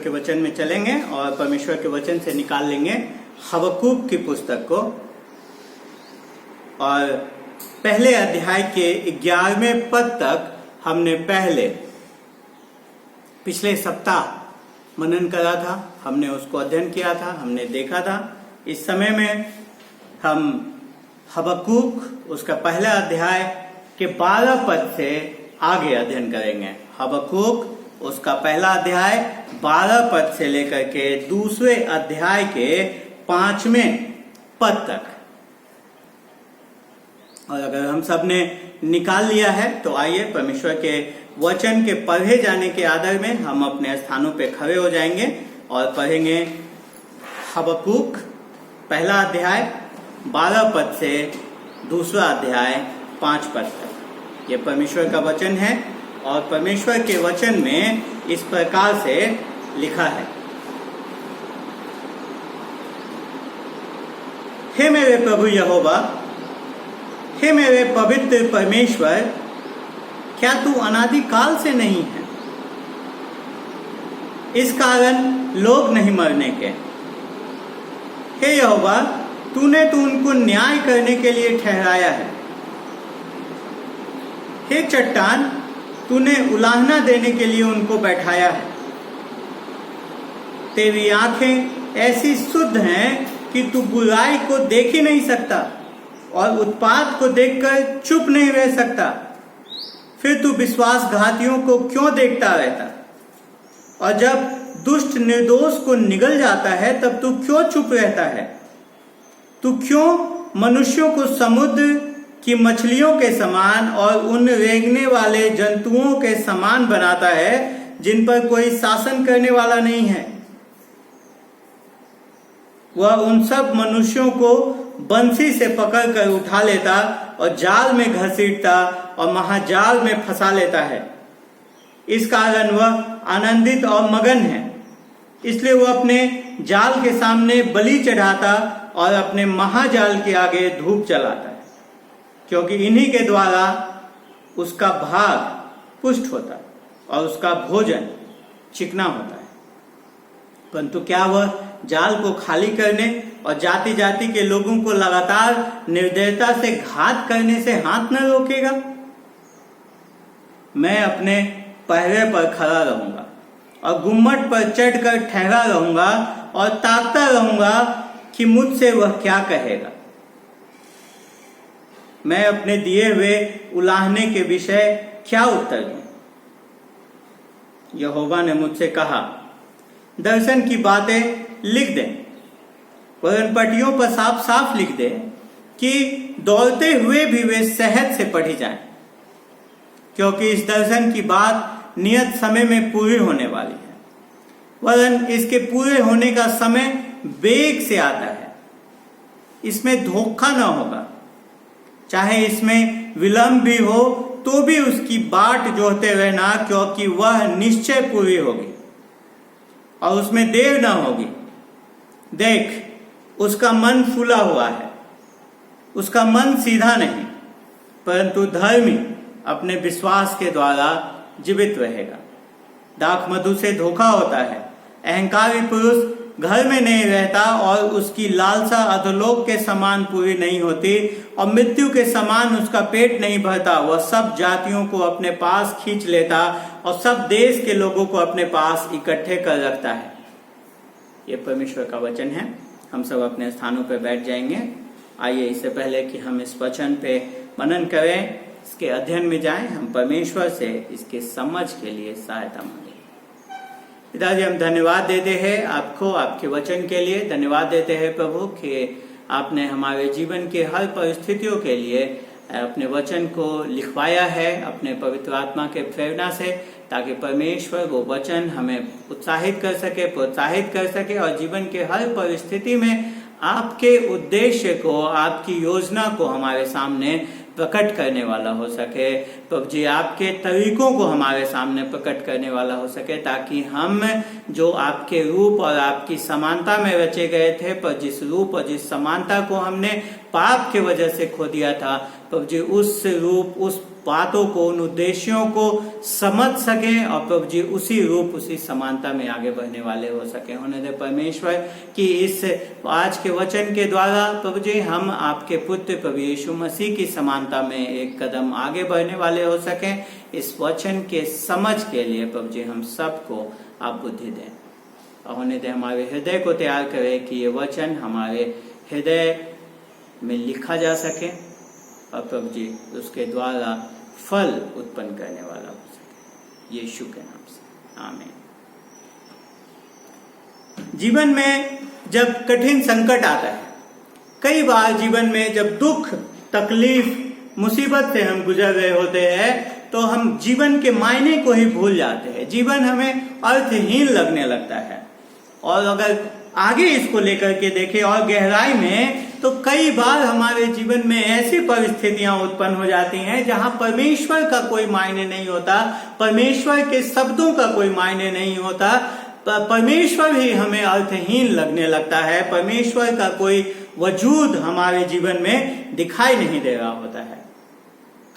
के वचन में चलेंगे और परमेश्वर के वचन से निकाल लेंगे हबक्कूक की पुस्तक को। और पहले अध्याय के 11वें पद तक हमने पिछले सप्ताह मनन करा था, हमने उसको अध्ययन किया था, हमने देखा था। इस समय में हम हबक्कूक उसका पहला अध्याय के 12 पद से आगे अध्ययन करेंगे। हबक्कूक उसका पहला अध्याय 12 पद से लेकर के दूसरे अध्याय के 5वें पद तक। और अगर हम सब ने निकाल लिया है तो आइए परमेश्वर के वचन के पढ़े जाने के आदर में हम अपने स्थानों पे खड़े हो जाएंगे और पढ़ेंगे हबक्कूक पहला अध्याय 12 पद से दूसरा अध्याय 5 पद तक। ये परमेश्वर का वचन है और परमेश्वर के वचन में इस प्रकार से लिखा है। हे मेरे प्रभु यहोवा, हे मेरे पवित्र परमेश्वर, क्या तू अनादिकाल से नहीं है? इस कारण लोग नहीं मरने के। हे यहोवा, तूने तो उनको न्याय करने के लिए ठहराया है। हे चट्टान, तूने उलाहना देने के लिए उनको बैठाया है। तेरी आंखें ऐसी शुद्ध हैं कि तू बुराई को देख ही नहीं सकता और उत्पात को देखकर चुप नहीं रह सकता। फिर तू विश्वासघातियों को क्यों देखता रहता? और जब दुष्ट निर्दोष को निगल जाता है तब तू क्यों चुप रहता है? तू क्यों मनुष्यों को समुद्र की मछलियों के समान और उन रेंगने वाले जंतुओं के समान बनाता है जिन पर कोई शासन करने वाला नहीं है? वह उन सब मनुष्यों को बंसी से पकड़कर उठा लेता और जाल में घसीटता और महाजाल में फंसा लेता है। इस कारण वह आनंदित और मगन है। इसलिए वह अपने जाल के सामने बलि चढ़ाता और अपने महाजाल के आगे धूप जलाता है, क्योंकि इन्हीं के द्वारा उसका भाग पुष्ट होता है और उसका भोजन चिकना होता है। परंतु क्या वह जाल को खाली करने और जाति जाति के लोगों को लगातार निर्दयता से घात करने से हाथ न रोकेगा? मैं अपने पहरे पर खड़ा रहूंगा और गुम्मट पर चढ़कर ठहरा रहूंगा और ताकता रहूंगा कि मुझसे वह क्या कहेगा। मैं अपने दिए हुए उलाहने के विषय क्या उत्तर दूं? यहोवा ने मुझसे कहा, दर्शन की बातें लिख दे, वरन पटियों पर साफ साफ लिख दे कि दौड़ते हुए भी वे सेहत से पढ़ी जाएं, क्योंकि इस दर्शन की बात नियत समय में पूरी होने वाली है। वरन इसके पूरे होने का समय वेग से आता है। इसमें धोखा न होगा। चाहे इसमें विलंब भी हो तो भी उसकी बाट जोहते रहना, क्योंकि वह निश्चय पूरी होगी और उसमें देर न होगी। देख, उसका मन फूला हुआ है, उसका मन सीधा नहीं, परंतु धर्मी अपने विश्वास के द्वारा जीवित रहेगा। दाख मधु से धोखा होता है। अहंकारी पुरुष घर में नहीं रहता और उसकी लालसा अधोलोक के समान पूरी नहीं होती और मृत्यु के समान उसका पेट नहीं भरता। वह सब जातियों को अपने पास खींच लेता और सब देश के लोगों को अपने पास इकट्ठे कर रखता है। ये परमेश्वर का वचन है। हम सब अपने स्थानों पर बैठ जाएंगे। आइए, इससे पहले कि हम इस वचन पे मनन करें, इसके अध्ययन में जाएं, हम परमेश्वर से इसके समझ के लिए सहायता मांगे। पिताजी, हम धन्यवाद देते हैं आपको, आपके वचन के लिए धन्यवाद देते हैं प्रभु कि आपने हमारे जीवन के हर परिस्थितियों के लिए अपने वचन को लिखवाया है अपने पवित्र आत्मा के प्रेरणा से, ताकि परमेश्वर वो वचन हमें उत्साहित कर सके, प्रोत्साहित कर सके और जीवन के हर परिस्थिति में आपके उद्देश्य को, आपकी योजना को हमारे सामने प्रकट करने वाला हो सके। प्रभु जी, आपके तरीकों को हमारे सामने प्रकट करने वाला हो सके, ताकि हम जो आपके रूप और आपकी समानता में रचे गए थे, पर जिस रूप और जिस समानता को हमने पाप के वजह से खो दिया था, प्रभु जी, उस रूप, उस बातों को, उन उद्देश्यों को समझ सके और प्रभु जी उसी रूप, उसी समानता में आगे बढ़ने वाले हो सके। होने दे परमेश्वर कि इस आज के वचन के द्वारा प्रभु जी हम आपके पुत्र प्रभु यीशु मसीह की समानता में एक कदम आगे बढ़ने वाले हो सके। इस वचन के समझ के लिए प्रभु जी हम सबको आप बुद्धि दें और होने दे हमारे हृदय को तैयार करें कि ये वचन हमारे हृदय में लिखा जा सके और प्रभु जी उसके द्वारा फल उत्पन्न करने वाला हो सके, यीशु के नाम से आमीन। जीवन में जब कठिन संकट आता है, कई बार जीवन में जब दुख, तकलीफ, मुसीबत से हम गुजर रहे होते हैं तो हम जीवन के मायने को ही भूल जाते हैं। जीवन हमें अर्थहीन लगने लगता है। और अगर आगे इसको लेकर के देखें और गहराई में, तो कई बार हमारे जीवन में ऐसी परिस्थितियां उत्पन्न हो जाती हैं जहां परमेश्वर का कोई मायने नहीं होता, परमेश्वर के शब्दों का कोई मायने नहीं होता, परमेश्वर ही हमें अर्थहीन लगने लगता है, परमेश्वर का कोई वजूद हमारे जीवन में दिखाई नहीं दे रहा होता है।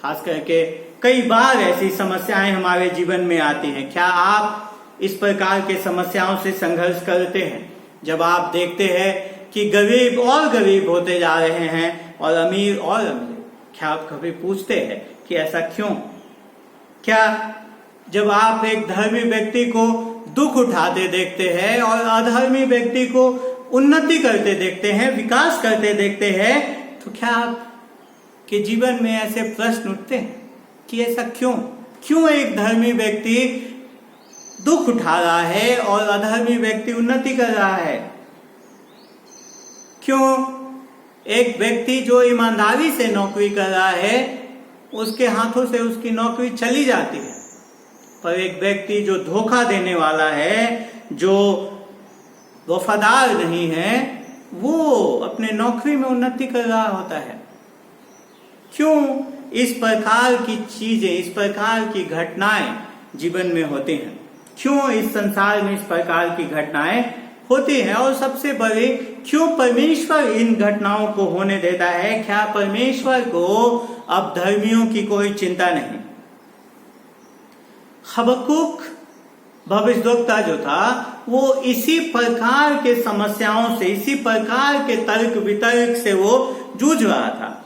खास करके कई बार ऐसी समस्याएं हमारे जीवन में आती हैं। क्या आप इस प्रकार के समस्याओं से संघर्ष करते हैं जब आप देखते हैं कि गरीब और गरीब होते जा रहे हैं और अमीर और अमीर? क्या आप कभी पूछते हैं कि ऐसा क्यों? क्या जब आप एक धर्मी व्यक्ति को दुख उठाते देखते हैं और अधर्मी व्यक्ति को उन्नति करते देखते हैं, विकास करते देखते हैं, तो क्या आपके जीवन में ऐसे प्रश्न उठते हैं कि ऐसा क्यों एक धर्मी व्यक्ति दुख उठा रहा है और अधर्मी व्यक्ति उन्नति कर रहा है? क्यों एक व्यक्ति जो ईमानदारी से नौकरी कर रहा है उसके हाथों से उसकी नौकरी चली जाती है, पर एक व्यक्ति जो धोखा देने वाला है, जो वफादार नहीं है, वो अपने नौकरी में उन्नति कर रहा होता है? क्यों इस प्रकार की चीजें, इस प्रकार की घटनाएं जीवन में होती हैं? क्यों इस संसार में इस प्रकार की घटनाएं होती हैं? और सबसे बड़ी, क्यों परमेश्वर इन घटनाओं को होने देता है? क्या परमेश्वर को अब धर्मियों की कोई चिंता नहीं? हबक्कुक भविष्यद्वक्ता जो था वो इसी प्रकार के समस्याओं से, इसी प्रकार के तर्क वितर्क से वो जूझ रहा था।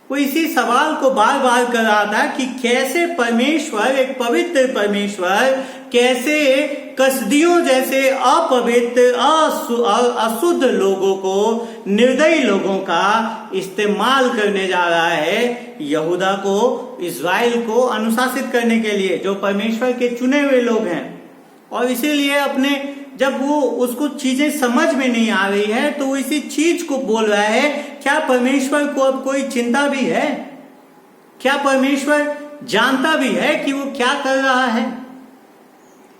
वो इसी सवाल को बार बार कर रहा था कि कैसे परमेश्वर, एक पवित्र परमेश्वर, कैसे कसदियों जैसे अपवित्र, अशुद्ध लोगों को, निर्दयी लोगों का इस्तेमाल करने जा रहा है यहूदा को, इस्राएल को अनुशासित करने के लिए, जो परमेश्वर के चुने हुए लोग हैं। और इसीलिए अपने जब वो उसको चीजें समझ में नहीं आ रही है तो वो इसी चीज को बोल रहा है, क्या परमेश्वर को अब कोई चिंता भी है? क्या परमेश्वर जानता भी है कि वो क्या कर रहा है?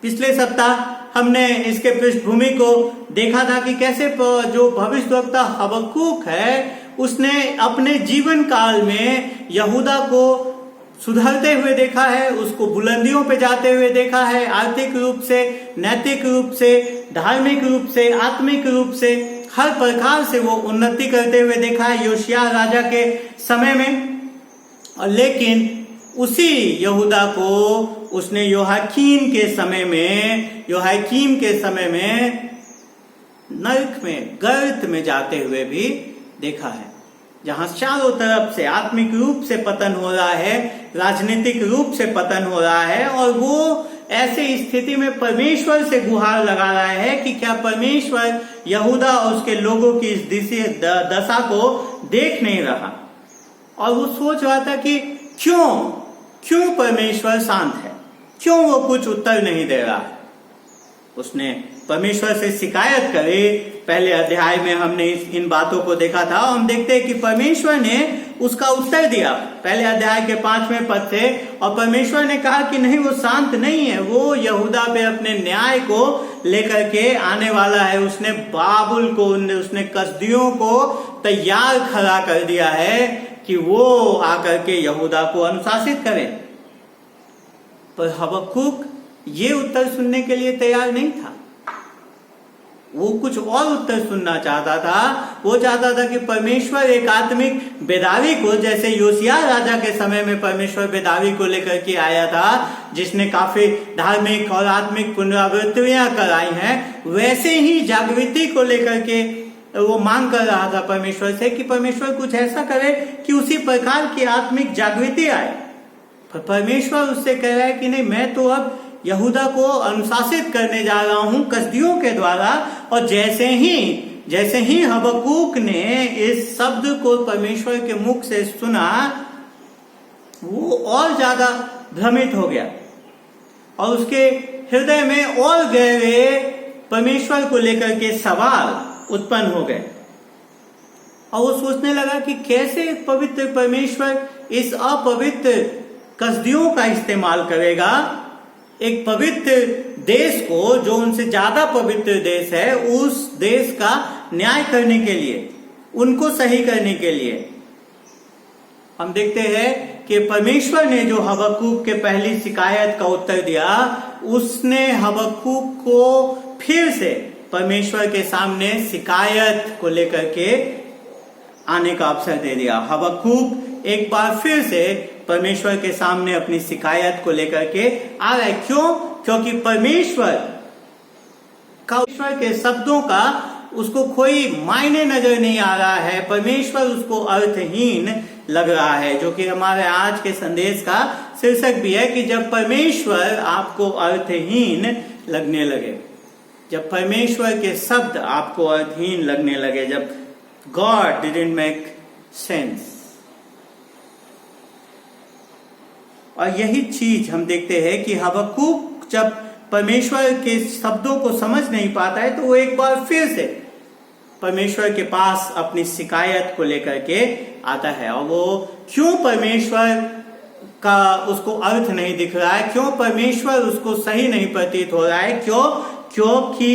पिछले सप्ताह हमने इसके पृष्ठभूमि को देखा था कि कैसे जो भविष्यद्वक्ता हबक्कुक है उसने अपने जीवन काल में यहूदा को सुधरते हुए देखा है, उसको बुलंदियों पे जाते हुए देखा है, आर्थिक रूप से, नैतिक रूप से, धार्मिक रूप से, आत्मिक रूप से, हर प्रकार से वो उन्नति करते हुए देखा है योशिया राजा के समय में। और लेकिन उसी यहूदा को उसने योआकीम के समय में नरक में, गर्त में जाते हुए भी देखा है, जहां चारों तरफ से आत्मिक रूप से पतन हो रहा है, राजनीतिक रूप से पतन हो रहा है, और वो ऐसे स्थिति में परमेश्वर से गुहार लगा रहा है कि क्या परमेश्वर यहूदा और उसके लोगों की इस दशा को देख नहीं रहा? और वो सोच रहा था कि क्यों परमेश्वर शांत है, क्यों वो कुछ उत्तर नहीं दे रहा है। उसने परमेश्वर से शिकायत करी। पहले अध्याय में हमने इन बातों को देखा था और हम देखते हैं कि परमेश्वर ने उसका उत्तर दिया पहले अध्याय के 5वें पद से। और परमेश्वर ने कहा कि नहीं, वो शांत नहीं है, वो यहूदा पे अपने न्याय को लेकर के आने वाला है। उसने बाबुल को, उसने कसदियों को तैयार खड़ा कर दिया है कि वो आकर के यहूदा को अनुशासित करे। पर हबक्कुक ये उत्तर सुनने के लिए तैयार नहीं था। वो कुछ और उत्तर सुनना चाहता था। वो चाहता था कि परमेश्वर एक आत्मिक बेदावी को, जैसे योशिय्याह राजा के समय में परमेश्वर बेदावी को लेकर के आया था, जिसने काफी धार्मिक और आत्मिक पुनरावृत्तियां कराई हैं, वैसे ही जागृति को लेकर के वो मांग कर रहा था परमेश्वर से कि परमेश्वर कुछ ऐसा करे कि उसी प्रकार की आत्मिक जागृति आए। पर परमेश्वर उससे कह रहा है कि नहीं, मैं तो अब यहूदा को अनुशासित करने जा रहा हूं कसदियों के द्वारा। और जैसे ही हबक्कूक ने इस शब्द को परमेश्वर के मुख से सुना, वो और ज्यादा भ्रमित हो गया और उसके हृदय में और गहरे परमेश्वर को लेकर के सवाल उत्पन्न हो गए। और वो सोचने लगा कि कैसे पवित्र परमेश्वर इस अपवित्र कसदियों का इस्तेमाल करेगा, एक पवित्र देश को, जो उनसे ज्यादा पवित्र देश है, उस देश का न्याय करने के लिए, उनको सही करने के लिए। हम देखते हैं कि परमेश्वर ने जो हबक्कूक के पहली शिकायत का उत्तर दिया, उसने हबक्कूक को फिर से परमेश्वर के सामने शिकायत को लेकर के आने का अवसर दे दिया। हबक्कूक एक बार फिर से परमेश्वर के सामने अपनी शिकायत को लेकर के आ रहा है। क्यों? क्योंकि परमेश्वर के शब्दों का उसको कोई मायने नजर नहीं आ रहा है। परमेश्वर उसको अर्थहीन लग रहा है, जो कि हमारे आज के संदेश का शीर्षक भी है कि जब परमेश्वर आपको अर्थहीन लगने लगे, जब परमेश्वर के शब्द आपको अर्थहीन लगने लगे, जब God didn't make sense। और यही चीज हम देखते हैं कि हबक्कूक जब परमेश्वर के शब्दों को समझ नहीं पाता है, तो वो एक बार फिर से परमेश्वर के पास अपनी शिकायत को लेकर के आता है। और वो क्यों परमेश्वर का उसको अर्थ नहीं दिख रहा है, क्यों परमेश्वर उसको सही नहीं प्रतीत हो रहा है, क्योंकि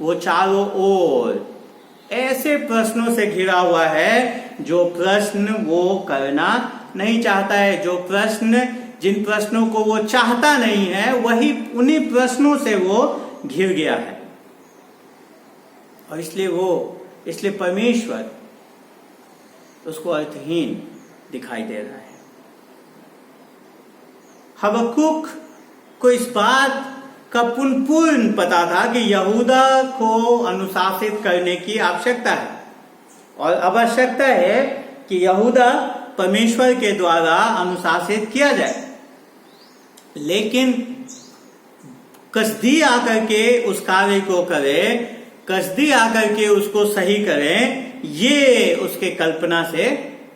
वो चारों ओर ऐसे प्रश्नों से घिरा हुआ है जो प्रश्न वो करना नहीं चाहता है। जिन प्रश्नों को वो चाहता नहीं है, वही उन्हीं प्रश्नों से वो घिर गया है। और इसलिए परमेश्वर उसको अर्थहीन दिखाई दे रहा है। हबक्कूक को इस बात का पूर्ण पता था कि यहूदा को अनुशासित करने की आवश्यकता है और आवश्यकता है कि यहूदा परमेश्वर के द्वारा अनुशासित किया जाए। लेकिन कसदी आकर के उस कार्य को करे, कसदी आकर के उसको सही करे, ये उसके कल्पना से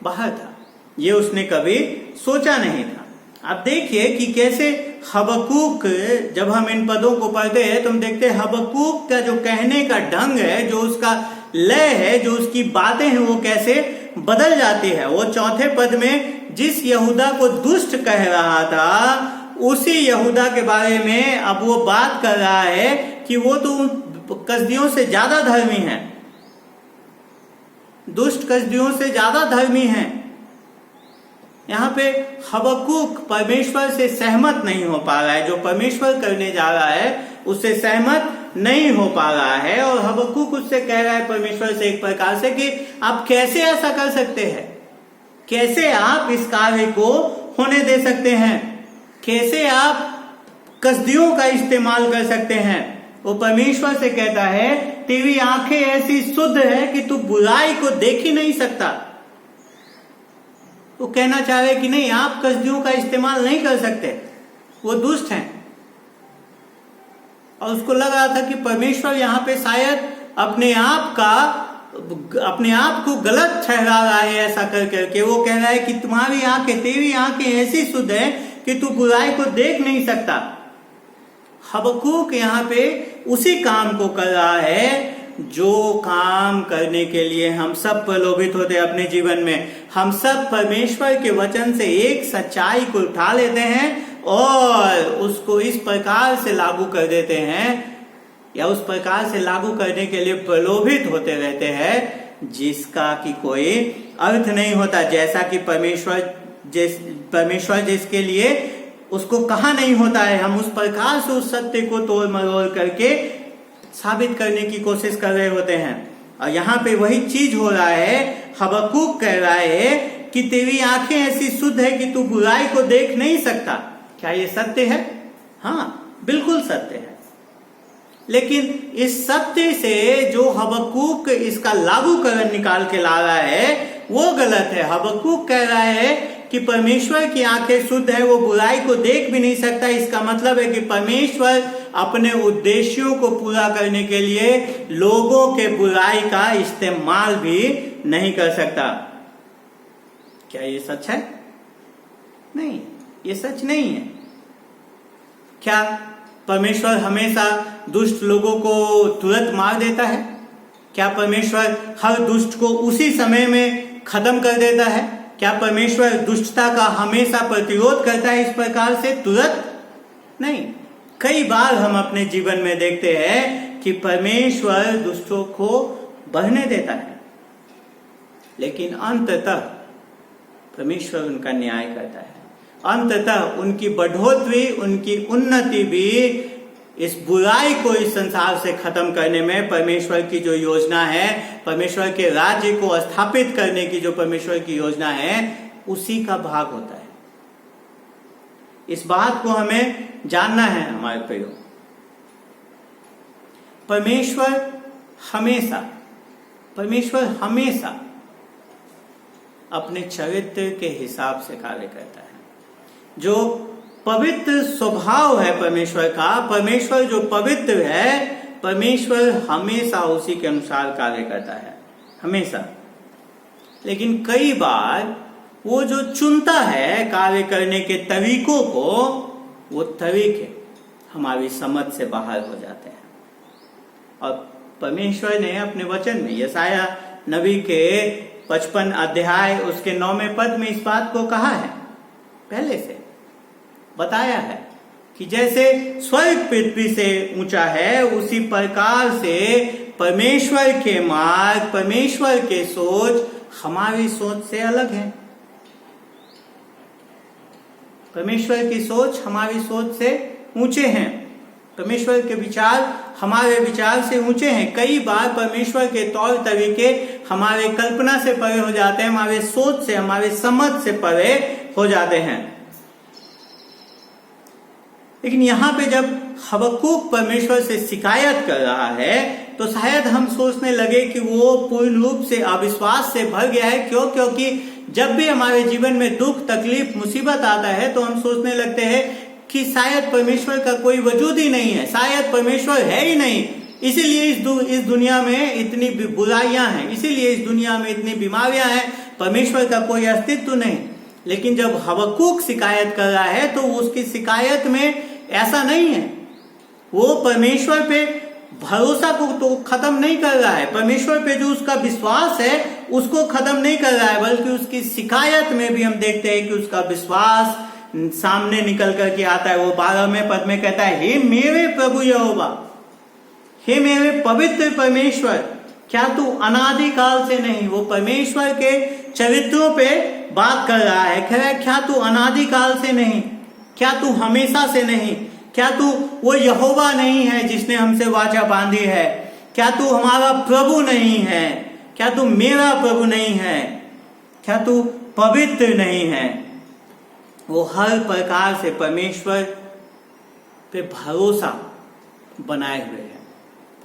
बाहर था, ये उसने कभी सोचा नहीं था। आप देखिए कि कैसे हबक्कूक, जब हम इन पदों को पढ़ते हैं तो हम देखते हैं हबक्कूक का जो कहने का ढंग है, जो उसका लय है, जो उसकी बातें हैं, वो कैसे बदल जाती है। वो चौथे पद में जिस यहूदा को दुष्ट कह रहा था, उसी यहूदा के बारे में अब वो बात कर रहा है कि वो तो कसदियों से ज्यादा धर्मी है, दुष्ट कसदियों से ज्यादा धर्मी है। यहाँ पे हबक्कूक परमेश्वर से सहमत नहीं हो पा रहा है, जो परमेश्वर करने जा रहा है उससे सहमत नहीं हो पा रहा है। और हबक्कूक उससे कह रहा है परमेश्वर से एक प्रकार से कि आप कैसे ऐसा कर सकते हैं, कैसे आप इस कार्य को होने दे सकते हैं, कैसे आप कसदियों का इस्तेमाल कर सकते हैं। वो परमेश्वर से कहता है तेरी आंखें ऐसी शुद्ध है कि तू बुराई को देख ही नहीं सकता। वो कहना चाह रहे कि नहीं, आप कसदियों का इस्तेमाल नहीं कर सकते, वो दुष्ट हैं। और उसको लग रहा था कि परमेश्वर यहाँ पे शायद अपने आप को गलत ठहरा रहा है ऐसा कर करके। वो कह रहा है कि तेरी आंखें ऐसी शुद्ध है कि तू बुराई को देख नहीं सकता। हबक्कूक यहाँ पे उसी काम को कर रहा है जो काम करने के लिए हम सब प्रलोभित होते हैं अपने जीवन में। हम सब परमेश्वर के वचन से एक सच्चाई को उठा लेते हैं और उसको इस प्रकार से लागू कर देते हैं, या उस प्रकार से लागू करने के लिए प्रलोभित होते रहते हैं जिसका कि कोई अर्थ नहीं होता। जैसा कि परमेश्वर जिसके लिए उसको कहा नहीं होता है, हम उस प्रकार से उस सत्य को तोड़ मरोड़ करके साबित करने की कोशिश कर रहे होते हैं। और यहाँ पे वही चीज हो रहा है। हबक्कूक कह रहा है कि तेरी आंखें ऐसी शुद्ध है कि तू बुराई को देख नहीं सकता। क्या ये सत्य है? हाँ, बिल्कुल सत्य है। लेकिन इस सत्य से जो हबक्कूक इसका लागूकरण निकाल के ला रहा है वो गलत है। हबक्कूक कह रहा है कि परमेश्वर की आंखें शुद्ध है, वो बुराई को देख भी नहीं सकता। इसका मतलब है कि परमेश्वर अपने उद्देश्यों को पूरा करने के लिए लोगों के बुराई का इस्तेमाल भी नहीं कर सकता। क्या ये सच है? नहीं, ये सच नहीं है। क्या परमेश्वर हमेशा दुष्ट लोगों को तुरंत मार देता है? क्या परमेश्वर हर दुष्ट को उसी समय में खत्म कर देता है? क्या परमेश्वर दुष्टता का हमेशा प्रतिरोध करता है इस प्रकार से तुरंत? नहीं। कई बार हम अपने जीवन में देखते हैं कि परमेश्वर दुष्टों को बढ़ने देता है, लेकिन अंततः परमेश्वर उनका न्याय करता है। अंततः उनकी बढ़ोतरी, उनकी उन्नति भी इस बुराई को इस संसार से खत्म करने में परमेश्वर की जो योजना है, परमेश्वर के राज्य को स्थापित करने की जो परमेश्वर की योजना है, उसी का भाग होता है। इस बात को हमें जानना है हमारे प्रियो। परमेश्वर हमेशा अपने चरित्र के हिसाब से कार्य करता है। जो पवित्र स्वभाव है परमेश्वर का, परमेश्वर जो पवित्र है, परमेश्वर हमेशा उसी के अनुसार कार्य करता है, हमेशा। लेकिन कई बार वो जो चुनता है कार्य करने के तरीकों को, वो तरीके हमारी समझ से बाहर हो जाते हैं। और परमेश्वर ने अपने वचन में यशाया नबी के 55 अध्याय उसके 9वें पद में इस बात को कहा है, पहले से बताया है कि जैसे स्वर्ग पृथ्वी से ऊंचा है, उसी प्रकार से परमेश्वर के मार्ग, परमेश्वर के सोच हमारी सोच से अलग है। परमेश्वर की सोच हमारी सोच से ऊंचे हैं। परमेश्वर के विचार हमारे विचार से ऊंचे हैं। कई बार परमेश्वर के तौर तरीके हमारे कल्पना से परे हो जाते हैं, हमारे सोच से, हमारे समझ से परे हो जाते हैं। लेकिन यहाँ पे जब हबक्कूक परमेश्वर से शिकायत कर रहा है, तो शायद हम सोचने लगे कि वो पूर्ण रूप से अविश्वास से भर गया है। क्यों? क्योंकि जब भी हमारे जीवन में दुख, तकलीफ, मुसीबत आता है, तो हम सोचने लगते हैं कि शायद परमेश्वर का कोई वजूद ही नहीं है, शायद परमेश्वर है ही नहीं, इसीलिए इस दुनिया में इतनी बुराइयां हैं, इसीलिए इस दुनिया में इतनी बीमारियां हैं, परमेश्वर का कोई अस्तित्व नहीं। लेकिन जब हबक्कूक शिकायत कर रहा है, तो उसकी शिकायत में ऐसा नहीं है। वो परमेश्वर पे भरोसा को तो खत्म नहीं कर रहा है, परमेश्वर पे जो उसका विश्वास है उसको खत्म नहीं कर रहा है, बल्कि उसकी शिकायत में भी हम देखते हैं कि उसका विश्वास सामने निकल करके आता है। वो 12वें पद में कहता है, हे मेरे प्रभु यहोवा, हे मेरे पवित्र परमेश्वर, क्या तू अनादिकाल से नहीं? वो परमेश्वर के चरित्रों पे बात कर रहा है, कह रहा है क्या तू अनादिकाल से नहीं? क्या तू हमेशा से नहीं? क्या तू वो यहोवा नहीं है जिसने हमसे वाचा बांधी है? क्या तू हमारा प्रभु नहीं है? क्या तू मेरा प्रभु नहीं है? क्या तू पवित्र नहीं है? वो हर प्रकार से परमेश्वर पे भरोसा बनाए हुए है।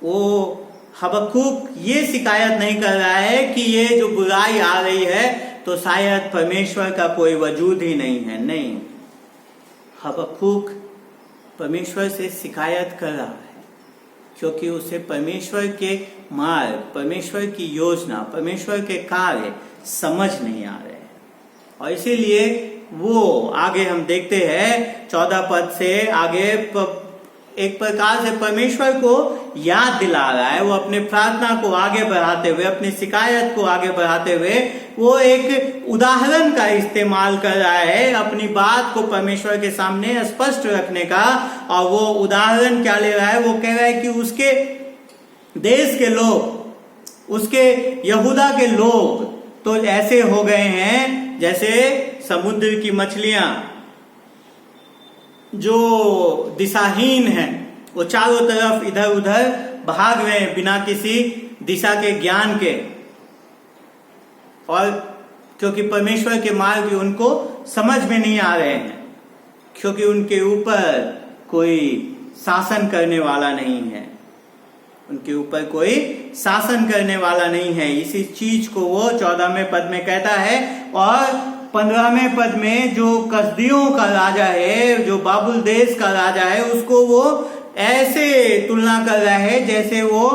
वो हबक्कूक ये शिकायत नहीं कर रहा है कि ये जो बुराई आ रही है तो शायद परमेश्वर का कोई वजूद ही नहीं है। नहीं, हबक्कूक परमेश्वर से शिकायत कर रहा है क्योंकि उसे परमेश्वर के मार्ग, परमेश्वर की योजना, परमेश्वर के कार्य समझ नहीं आ रहे हैं। और इसीलिए वो आगे हम देखते हैं 14 पद से आगे एक प्रकार से परमेश्वर को याद दिला रहा है। वो अपने प्रार्थना को आगे बढ़ाते हुए, अपनी शिकायत को आगे बढ़ाते हुए वो एक उदाहरण का इस्तेमाल कर रहा है अपनी बात को परमेश्वर के सामने स्पष्ट रखने का। और वो उदाहरण क्या ले रहा है? वो कह रहा है कि उसके देश के लोग, उसके यहूदा के लोग तो ऐसे हो गए हैं जैसे समुद्र की मछलियां जो दिशाहीन हैं, वो चारों तरफ इधर उधर भाग रहे हैं बिना किसी दिशा के ज्ञान के, और क्योंकि परमेश्वर के मार्ग उनको समझ में नहीं आ रहे हैं, क्योंकि उनके ऊपर कोई शासन करने वाला नहीं है, उनके ऊपर कोई शासन करने वाला नहीं है। इसी चीज को वो 14वें पद में कहता है, और 15वें पद में जो कसदियों का राजा है, जो बाबुल देश का राजा है, उसको वो ऐसे तुलना कर रहा है जैसे वो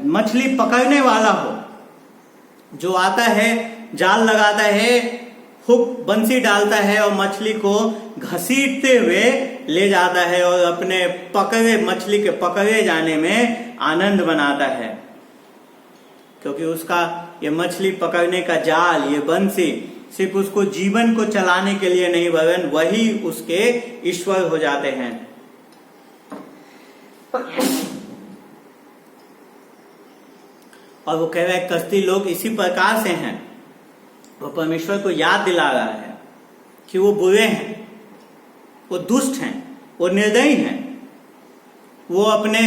मछली पकड़ने वाला हो, जो आता है, जाल लगाता है, हुक बंसी डालता है और मछली को घसीटते हुए ले जाता है और अपने मछली के पकड़े जाने में आनंद मनाता है, क्योंकि उसका ये मछली पकड़ने का जाल, ये बंसी सिर्फ उसको जीवन को चलाने के लिए नहीं, वरन वही उसके ईश्वर हो जाते हैं। और वो कह रहा है कसदी लोग इसी प्रकार से हैं। वो परमेश्वर को याद दिला रहा है कि वो बुरे हैं, वो दुष्ट हैं, वो निर्दयी हैं, वो अपने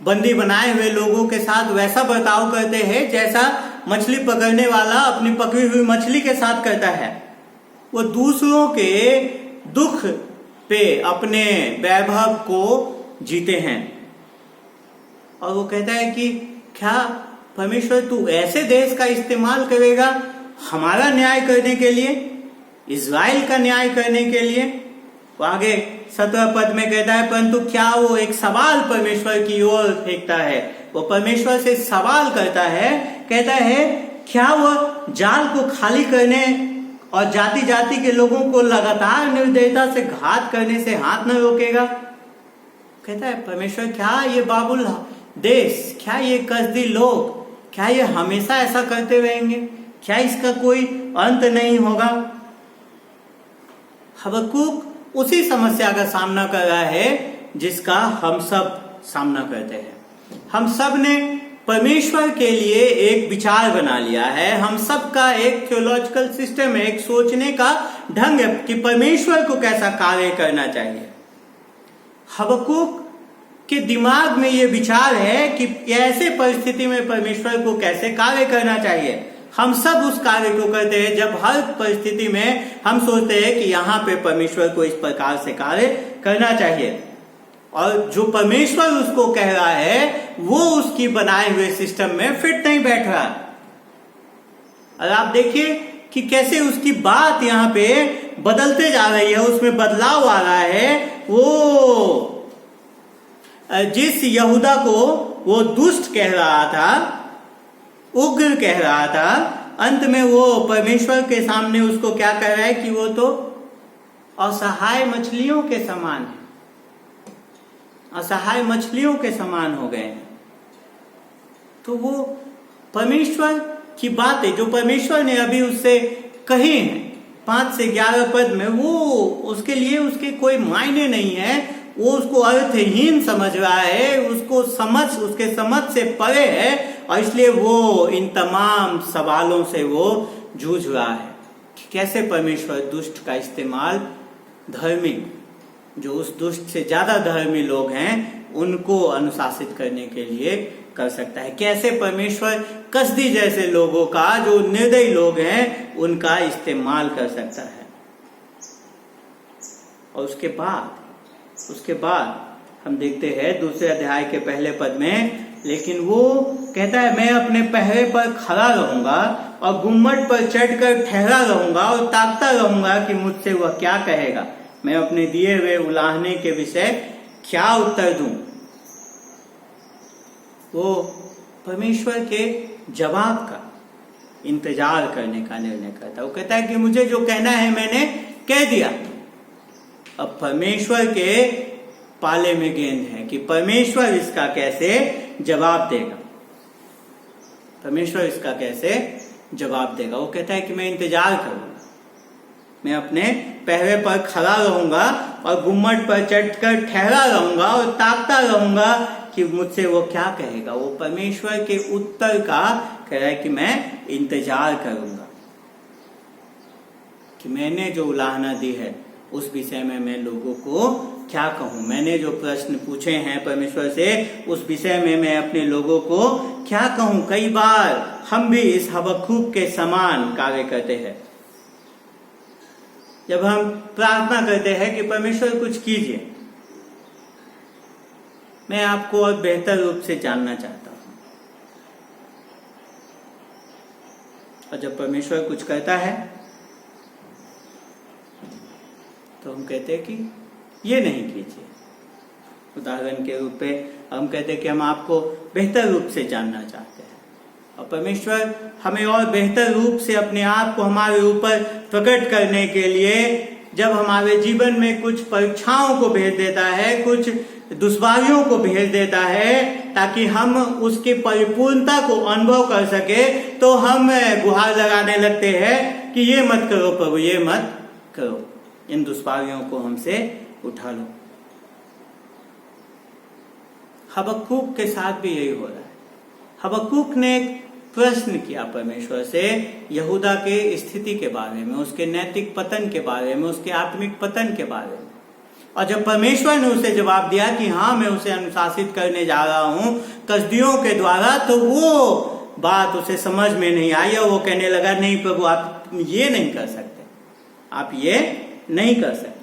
बंदी बनाए हुए लोगों के साथ वैसा बर्ताव करते हैं जैसा मछली पकड़ने वाला अपनी पकड़ी हुई मछली के साथ करता है। वो दूसरों के दुख पे अपने वैभव को जीते हैं। और वो कहता है कि क्या परमेश्वर तू ऐसे देश का इस्तेमाल करेगा हमारा न्याय करने के लिए, इज़राइल का न्याय करने के लिए? वो आगे 17 पद में कहता है, परंतु क्या वो एक सवाल परमेश्वर की ओर फेंकता है, वो परमेश्वर से सवाल करता है, कहता है क्या वो जाल को खाली करने और जाति जाति के लोगों को लगातार निर्दयता से घात करने से हाथ न रोकेगा? कहता है परमेश्वर क्या ये बाबुल देश, क्या ये कसदी लोग, क्या ये हमेशा ऐसा करते रहेंगे? क्या इसका कोई अंत नहीं होगा? हबक्कुक उसी समस्या का सामना कर रहा है जिसका हम सब सामना करते हैं। हम सब ने परमेश्वर के लिए एक विचार बना लिया है, हम सब का एक थियोलॉजिकल सिस्टम है, एक सोचने का ढंग है कि परमेश्वर को कैसा कार्य करना चाहिए। हबक्कुक के दिमाग में ये विचार है कि ऐसे परिस्थिति में परमेश्वर को कैसे कार्य करना चाहिए। हम सब उस कार्य को करते हैं जब हर परिस्थिति में हम सोचते हैं कि यहाँ पे परमेश्वर को इस प्रकार से कार्य करना चाहिए, और जो परमेश्वर उसको कह रहा है वो उसकी बनाए हुए सिस्टम में फिट नहीं बैठ रहा। और आप देखिए कि कैसे उसकी बात यहाँ पे बदलते जा रही है, उसमें बदलाव आ रहा है। वो जिस यहूदा को वो दुष्ट कह रहा था, उग्र कह रहा था, अंत में वो परमेश्वर के सामने उसको क्या कह रहा है कि वो तो असहाय मछलियों के समान है, असहाय मछलियों के समान हो गए हैं। तो वो परमेश्वर की बातें जो परमेश्वर ने अभी उससे कही हैं 5 से 11 पद में, वो उसके लिए उसके कोई मायने नहीं है, वो उसको अर्थहीन समझ रहा है, उसको उसके समझ से परे है, और इसलिए वो इन तमाम सवालों से वो जूझ रहा है कि कैसे परमेश्वर दुष्ट का इस्तेमाल धर्मी, जो उस दुष्ट से ज्यादा धर्मी लोग हैं, उनको अनुशासित करने के लिए कर सकता है। कैसे परमेश्वर कसदी जैसे लोगों का, जो निर्दयी लोग हैं, उनका इस्तेमाल कर सकता है। और उसके बाद हम देखते हैं दूसरे अध्याय के पहले पद में, लेकिन वो कहता है मैं अपने पहरे पर खड़ा रहूंगा और गुम्मट पर चढ़कर ठहरा रहूंगा और ताकता रहूंगा कि मुझसे वह क्या कहेगा, मैं अपने दिए हुए उलाहने के विषय क्या उत्तर दूं। वो परमेश्वर के जवाब का इंतजार करने का निर्णय करता है। वो कहता है कि मुझे जो कहना है मैंने कह दिया, अब परमेश्वर के पाले में गेंद है कि परमेश्वर इसका कैसे जवाब देगा, परमेश्वर इसका कैसे जवाब देगा। वो कहता है कि मैं इंतजार करूंगा, मैं अपने पहरे पर खड़ा रहूंगा और गुम्मट पर चढ़कर ठहरा रहूंगा और ताकता रहूंगा कि मुझसे वो क्या कहेगा। वो परमेश्वर के उत्तर का कह रहा है कि मैं इंतजार करूंगा कि मैंने जो उलाहना दी है उस विषय में मैं लोगों को क्या कहूं, मैंने जो प्रश्न पूछे हैं परमेश्वर से उस विषय में मैं अपने लोगों को क्या कहूं। कई बार हम भी इस हबक्कूक के समान कार्य करते हैं। जब हम प्रार्थना करते हैं कि परमेश्वर कुछ कीजिए, मैं आपको और बेहतर रूप से जानना चाहता हूं, और जब परमेश्वर कुछ करता है तो हम कहते हैं कि ये नहीं कीजिए। उदाहरण के रूप में हम कहते हैं कि हम आपको बेहतर रूप से जानना चाहते हैं, और परमेश्वर हमें और बेहतर रूप से अपने आप को हमारे ऊपर प्रकट करने के लिए जब हमारे जीवन में कुछ परीक्षाओं को भेज देता है, कुछ दुश्वारियों को भेज देता है, ताकि हम उसकी परिपूर्णता को अनुभव कर सके, तो हम गुहार लगाने लगते हैं कि ये मत करो प्रभु, ये मत करो, इन दुश्वारियों को हमसे उठा लो। हबक्कूक के साथ भी यही हो रहा है। हबक्कूक ने एक प्रश्न किया परमेश्वर से यहूदा के स्थिति के बारे में, उसके नैतिक पतन के बारे में, उसके आत्मिक पतन के बारे में, और जब परमेश्वर ने उसे जवाब दिया कि हाँ मैं उसे अनुशासित करने जा रहा हूं कसदियों के द्वारा, तो वो बात उसे समझ में नहीं आई और वो कहने लगा नहीं प्रभु आप ये नहीं कर सकते, आप ये नहीं कर सकते।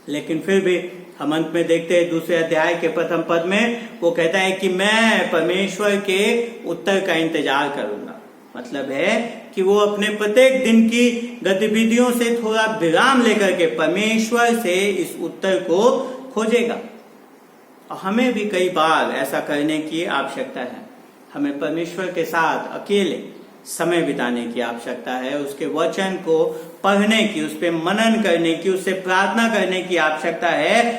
लेकिन फिर भी हम अंत में देखते हैं दूसरे अध्याय के प्रथम पद में वो कहता है कि मैं परमेश्वर के उत्तर का इंतजार करूंगा। मतलब है कि वो अपने प्रत्येक दिन की गतिविधियों से थोड़ा विराम लेकर के परमेश्वर से इस उत्तर को खोजेगा। और हमें भी कई बार ऐसा करने की आवश्यकता है। हमें परमेश्वर के साथ अकेले समय बिताने की आवश्यकता है, उसके वचन को पढ़ने की, उस पर मनन करने की, उससे प्रार्थना करने की आवश्यकता है,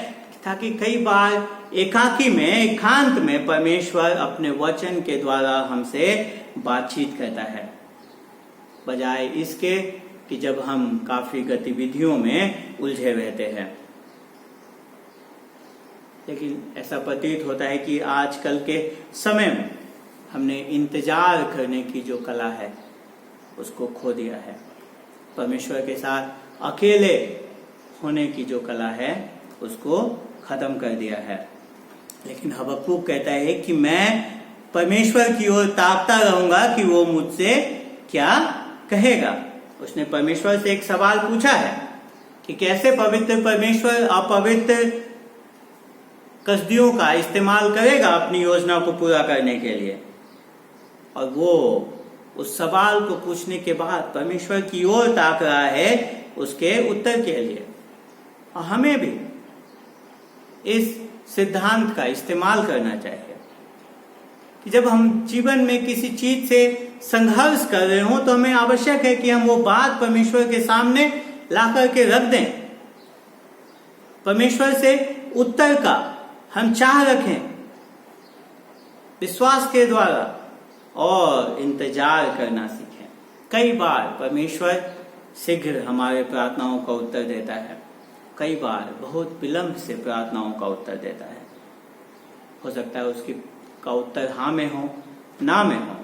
ताकि कई बार एकाकी में, एकांत में परमेश्वर अपने वचन के द्वारा हमसे बातचीत करता है, बजाय इसके कि जब हम काफी गतिविधियों में उलझे रहते हैं। लेकिन ऐसा प्रतीत होता है कि आजकल के समय में हमने इंतजार करने की जो कला है उसको खो दिया है। परमेश्वर के साथ अकेले होने की जो कला है उसको खत्म कर दिया है। लेकिन हबक्कूक कहता है कि मैं परमेश्वर की ओर ताकता रहूंगा कि वो मुझसे क्या कहेगा। उसने परमेश्वर से एक सवाल पूछा है कि कैसे पवित्र परमेश्वर अपवित्र कसदियों का इस्तेमाल करेगा अपनी योजना को पूरा करने के लिए। और वो उस सवाल को पूछने के बाद परमेश्वर की ओर ताक रहा है उसके उत्तर के लिए। और हमें भी इस सिद्धांत का इस्तेमाल करना चाहिए कि जब हम जीवन में किसी चीज से संघर्ष कर रहे हो तो हमें आवश्यक है कि हम वो बात परमेश्वर के सामने ला करके रख दें, परमेश्वर से उत्तर का हम चाह रखें विश्वास के द्वारा और इंतजार करना सीखें। कई बार परमेश्वर शीघ्र हमारे प्रार्थनाओं का उत्तर देता है, कई बार बहुत विलंब से प्रार्थनाओं का उत्तर देता है। हो सकता है उसकी का उत्तर हाँ में हो, ना में हो,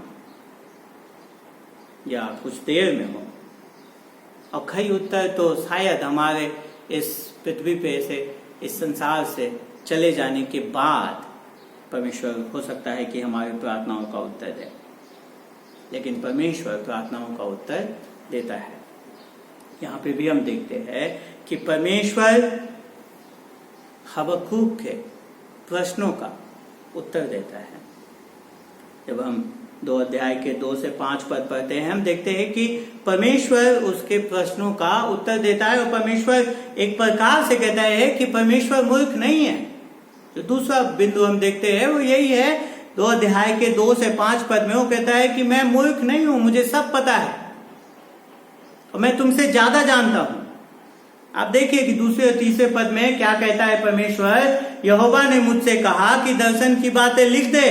या कुछ देर में हो। और कई उत्तर तो शायद हमारे इस पृथ्वी पे से, इस संसार से चले जाने के बाद परमेश्वर हो सकता है कि हमारी प्रार्थनाओं का उत्तर दे। लेकिन परमेश्वर प्रार्थनाओं का उत्तर देता है। यहाँ पे भी हम देखते हैं कि परमेश्वर हबक्कूक के प्रश्नों का उत्तर देता है। जब हम 2 अध्याय के 2 से 5 पद पढ़ते हैं, हम देखते हैं कि परमेश्वर उसके प्रश्नों का उत्तर देता है। और परमेश्वर एक प्रकार से कहता है कि परमेश्वर मूर्ख नहीं है। जो दूसरा बिंदु हम देखते हैं वो यही है, 2 अध्याय के 2 से 5 पद में वो कहता है कि मैं मूर्ख नहीं हूं, मुझे सब पता है और मैं तुमसे ज्यादा जानता हूं। आप देखिए कि दूसरे और तीसरे पद में क्या कहता है परमेश्वर, यहोवा ने मुझसे कहा कि दर्शन की बातें लिख दे,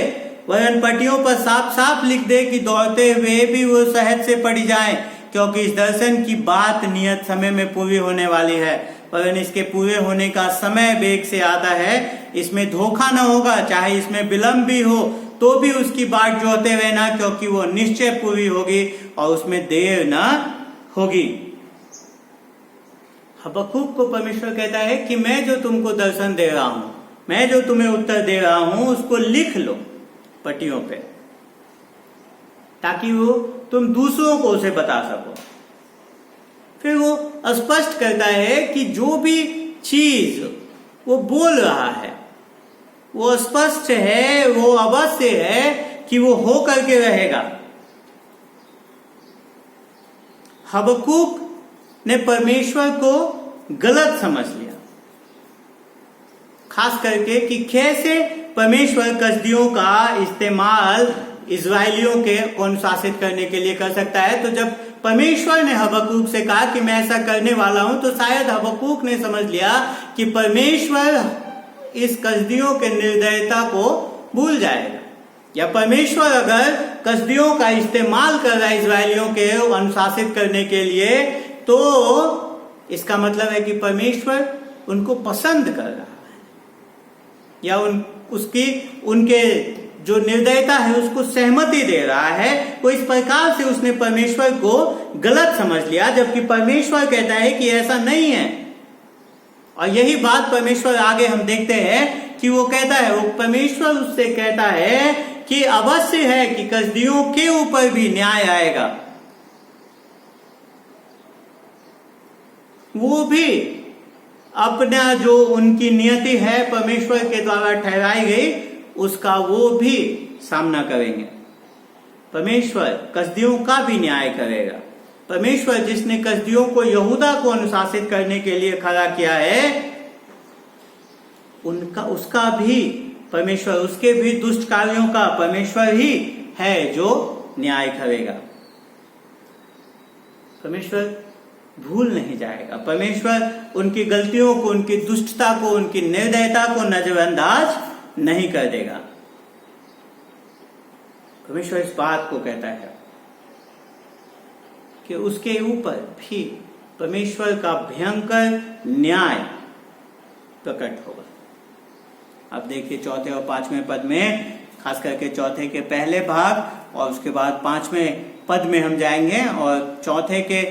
वरन पट्टियों पर साफ साफ लिख दे कि दौड़ते हुए भी वो सहज से पड़ी जाएं, क्योंकि इस दर्शन की बात नियत समय में पूरी होने वाली है, वरन इसके पूरे होने का समय वेग से आता है। इसमें धोखा न होगा, चाहे इसमें विलंब भी हो तो भी उसकी बाट जोहते रहना, क्योंकि वो निश्चय पूरी होगी और उसमें देर न होगी। हबक्कुक को परमेश्वर कहता है कि मैं जो तुमको दर्शन दे रहा हूं, मैं जो तुम्हें उत्तर दे रहा हूं, उसको लिख लो पट्टियों पे, ताकि वो तुम दूसरों को उसे बता सको। फिर वो स्पष्ट करता है कि जो भी चीज वो बोल रहा है वो स्पष्ट है, वो अवश्य है कि वो हो करके रहेगा। हबक्कुक ने परमेश्वर को गलत समझ लिया, खास करके कि कैसे परमेश्वर कसदियों का इस्तेमाल इजरायलियों के अनुशासित करने के लिए कर सकता है। तो जब परमेश्वर ने हबक्कुक से कहा कि मैं ऐसा करने वाला हूं, तो शायद हबक्कुक ने समझ लिया कि परमेश्वर इस कसदियों के निर्दयता को भूल जाएगा, या परमेश्वर अगर कसदियों का इस्तेमाल कर रहा है इजरायलियों के अनुशासित करने के लिए, तो इसका मतलब है कि परमेश्वर उनको पसंद कर रहा है, या उनके जो निर्दयता है उसको सहमति दे रहा है। तो इस प्रकार से उसने परमेश्वर को गलत समझ लिया, जबकि परमेश्वर कहता है कि ऐसा नहीं है। और यही बात परमेश्वर आगे हम देखते हैं कि वो कहता है, वो परमेश्वर उससे कहता है कि अवश्य है कि कसदियों के ऊपर भी न्याय आएगा, वो भी अपना जो उनकी नियति है परमेश्वर के द्वारा ठहराई गई उसका वो भी सामना करेंगे। परमेश्वर कसदियों का भी न्याय करेगा। परमेश्वर जिसने कसदियों को यहूदा को अनुशासित करने के लिए खड़ा किया है, उसका भी परमेश्वर, उसके भी दुष्ट कार्यों का परमेश्वर ही है जो न्याय करेगा। परमेश्वर भूल नहीं जाएगा, परमेश्वर उनकी गलतियों को, उनकी दुष्टता को, उनकी निर्दयता को नजरअंदाज नहीं कर देगा। परमेश्वर इस बात को कहता है कि उसके ऊपर भी परमेश्वर का भयंकर न्याय प्रकट होगा। अब देखिए चौथे और पांचवें पद में, खास करके चौथे के पहले भाग और उसके बाद पांचवें पद में हम जाएंगे, और चौथे के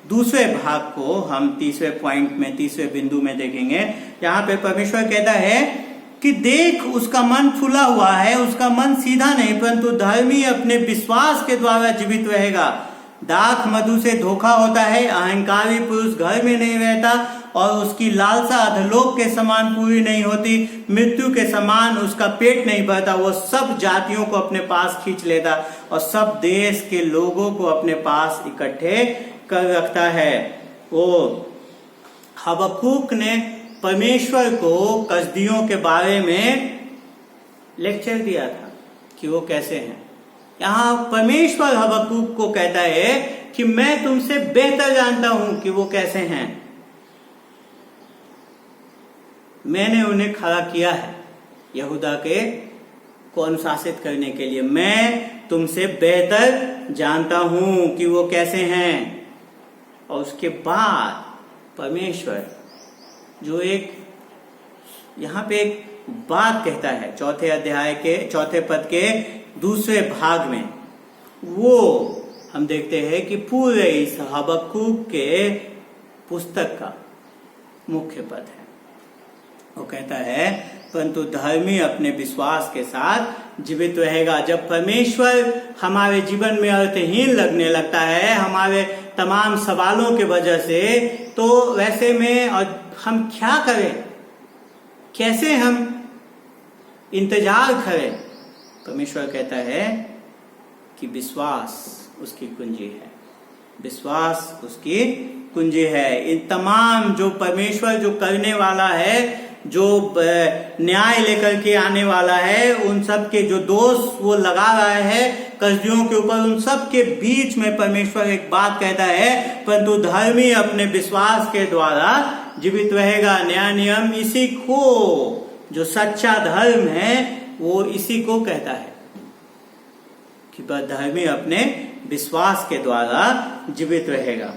दूसरे भाग को हम तीसरे पॉइंट में, तीसरे बिंदु में देखेंगे। यहाँ पे परमेश्वर कहता है कि देख उसका मन फूला हुआ है, उसका मन सीधा नहीं, परंतु धर्मी अपने विश्वास के द्वारा जीवित रहेगा। दाख मधु से धोखा होता है, अहंकारी पुरुष घर में नहीं रहता, और उसकी लालसा अधलोक के समान पूरी नहीं होती। मृत्यु के समान उसका पेट नहीं भरता। वो सब जातियों को अपने पास खींच लेता और सब देश के लोगों को अपने पास इकट्ठे कर रखता है। वो हबक्कुक ने परमेश्वर को कसदियों के बारे में लेक्चर दिया था कि वो कैसे हैं। यहाँ परमेश्वर हबक्कुक को कहता है कि मैं तुमसे बेहतर जानता हूं कि वो कैसे हैं, मैंने उन्हें खड़ा किया है यहूदा को अनुशासित करने के लिए। मैं तुमसे बेहतर जानता हूं कि वो कैसे हैं। और उसके बाद परमेश्वर जो यहाँ पे एक बात कहता है चौथे अध्याय के चौथे पद के दूसरे भाग में, वो हम देखते हैं कि पूरे इस हबक्कुक के पुस्तक का मुख्य पद है। वो कहता है परंतु धर्मी अपने विश्वास के साथ जीवित रहेगा। जब परमेश्वर हमारे जीवन में अर्थहीन लगने लगता है हमारे तमाम सवालों के वजह से, तो वैसे में और हम क्या करें, कैसे हम इंतजार करें? परमेश्वर कहता है कि विश्वास उसकी कुंजी है, विश्वास उसकी कुंजी है। इन तमाम जो परमेश्वर जो करने वाला है, जो न्याय लेकर के आने वाला है, उन सब के जो दोष वो लगा रहा है कसदियों के ऊपर, उन सब के बीच में परमेश्वर एक बात कहता है परंतु धर्मी अपने विश्वास के द्वारा जीवित रहेगा। न्याय नियम इसी को, जो सच्चा धर्म है वो इसी को कहता है कि धर्मी अपने विश्वास के द्वारा जीवित रहेगा।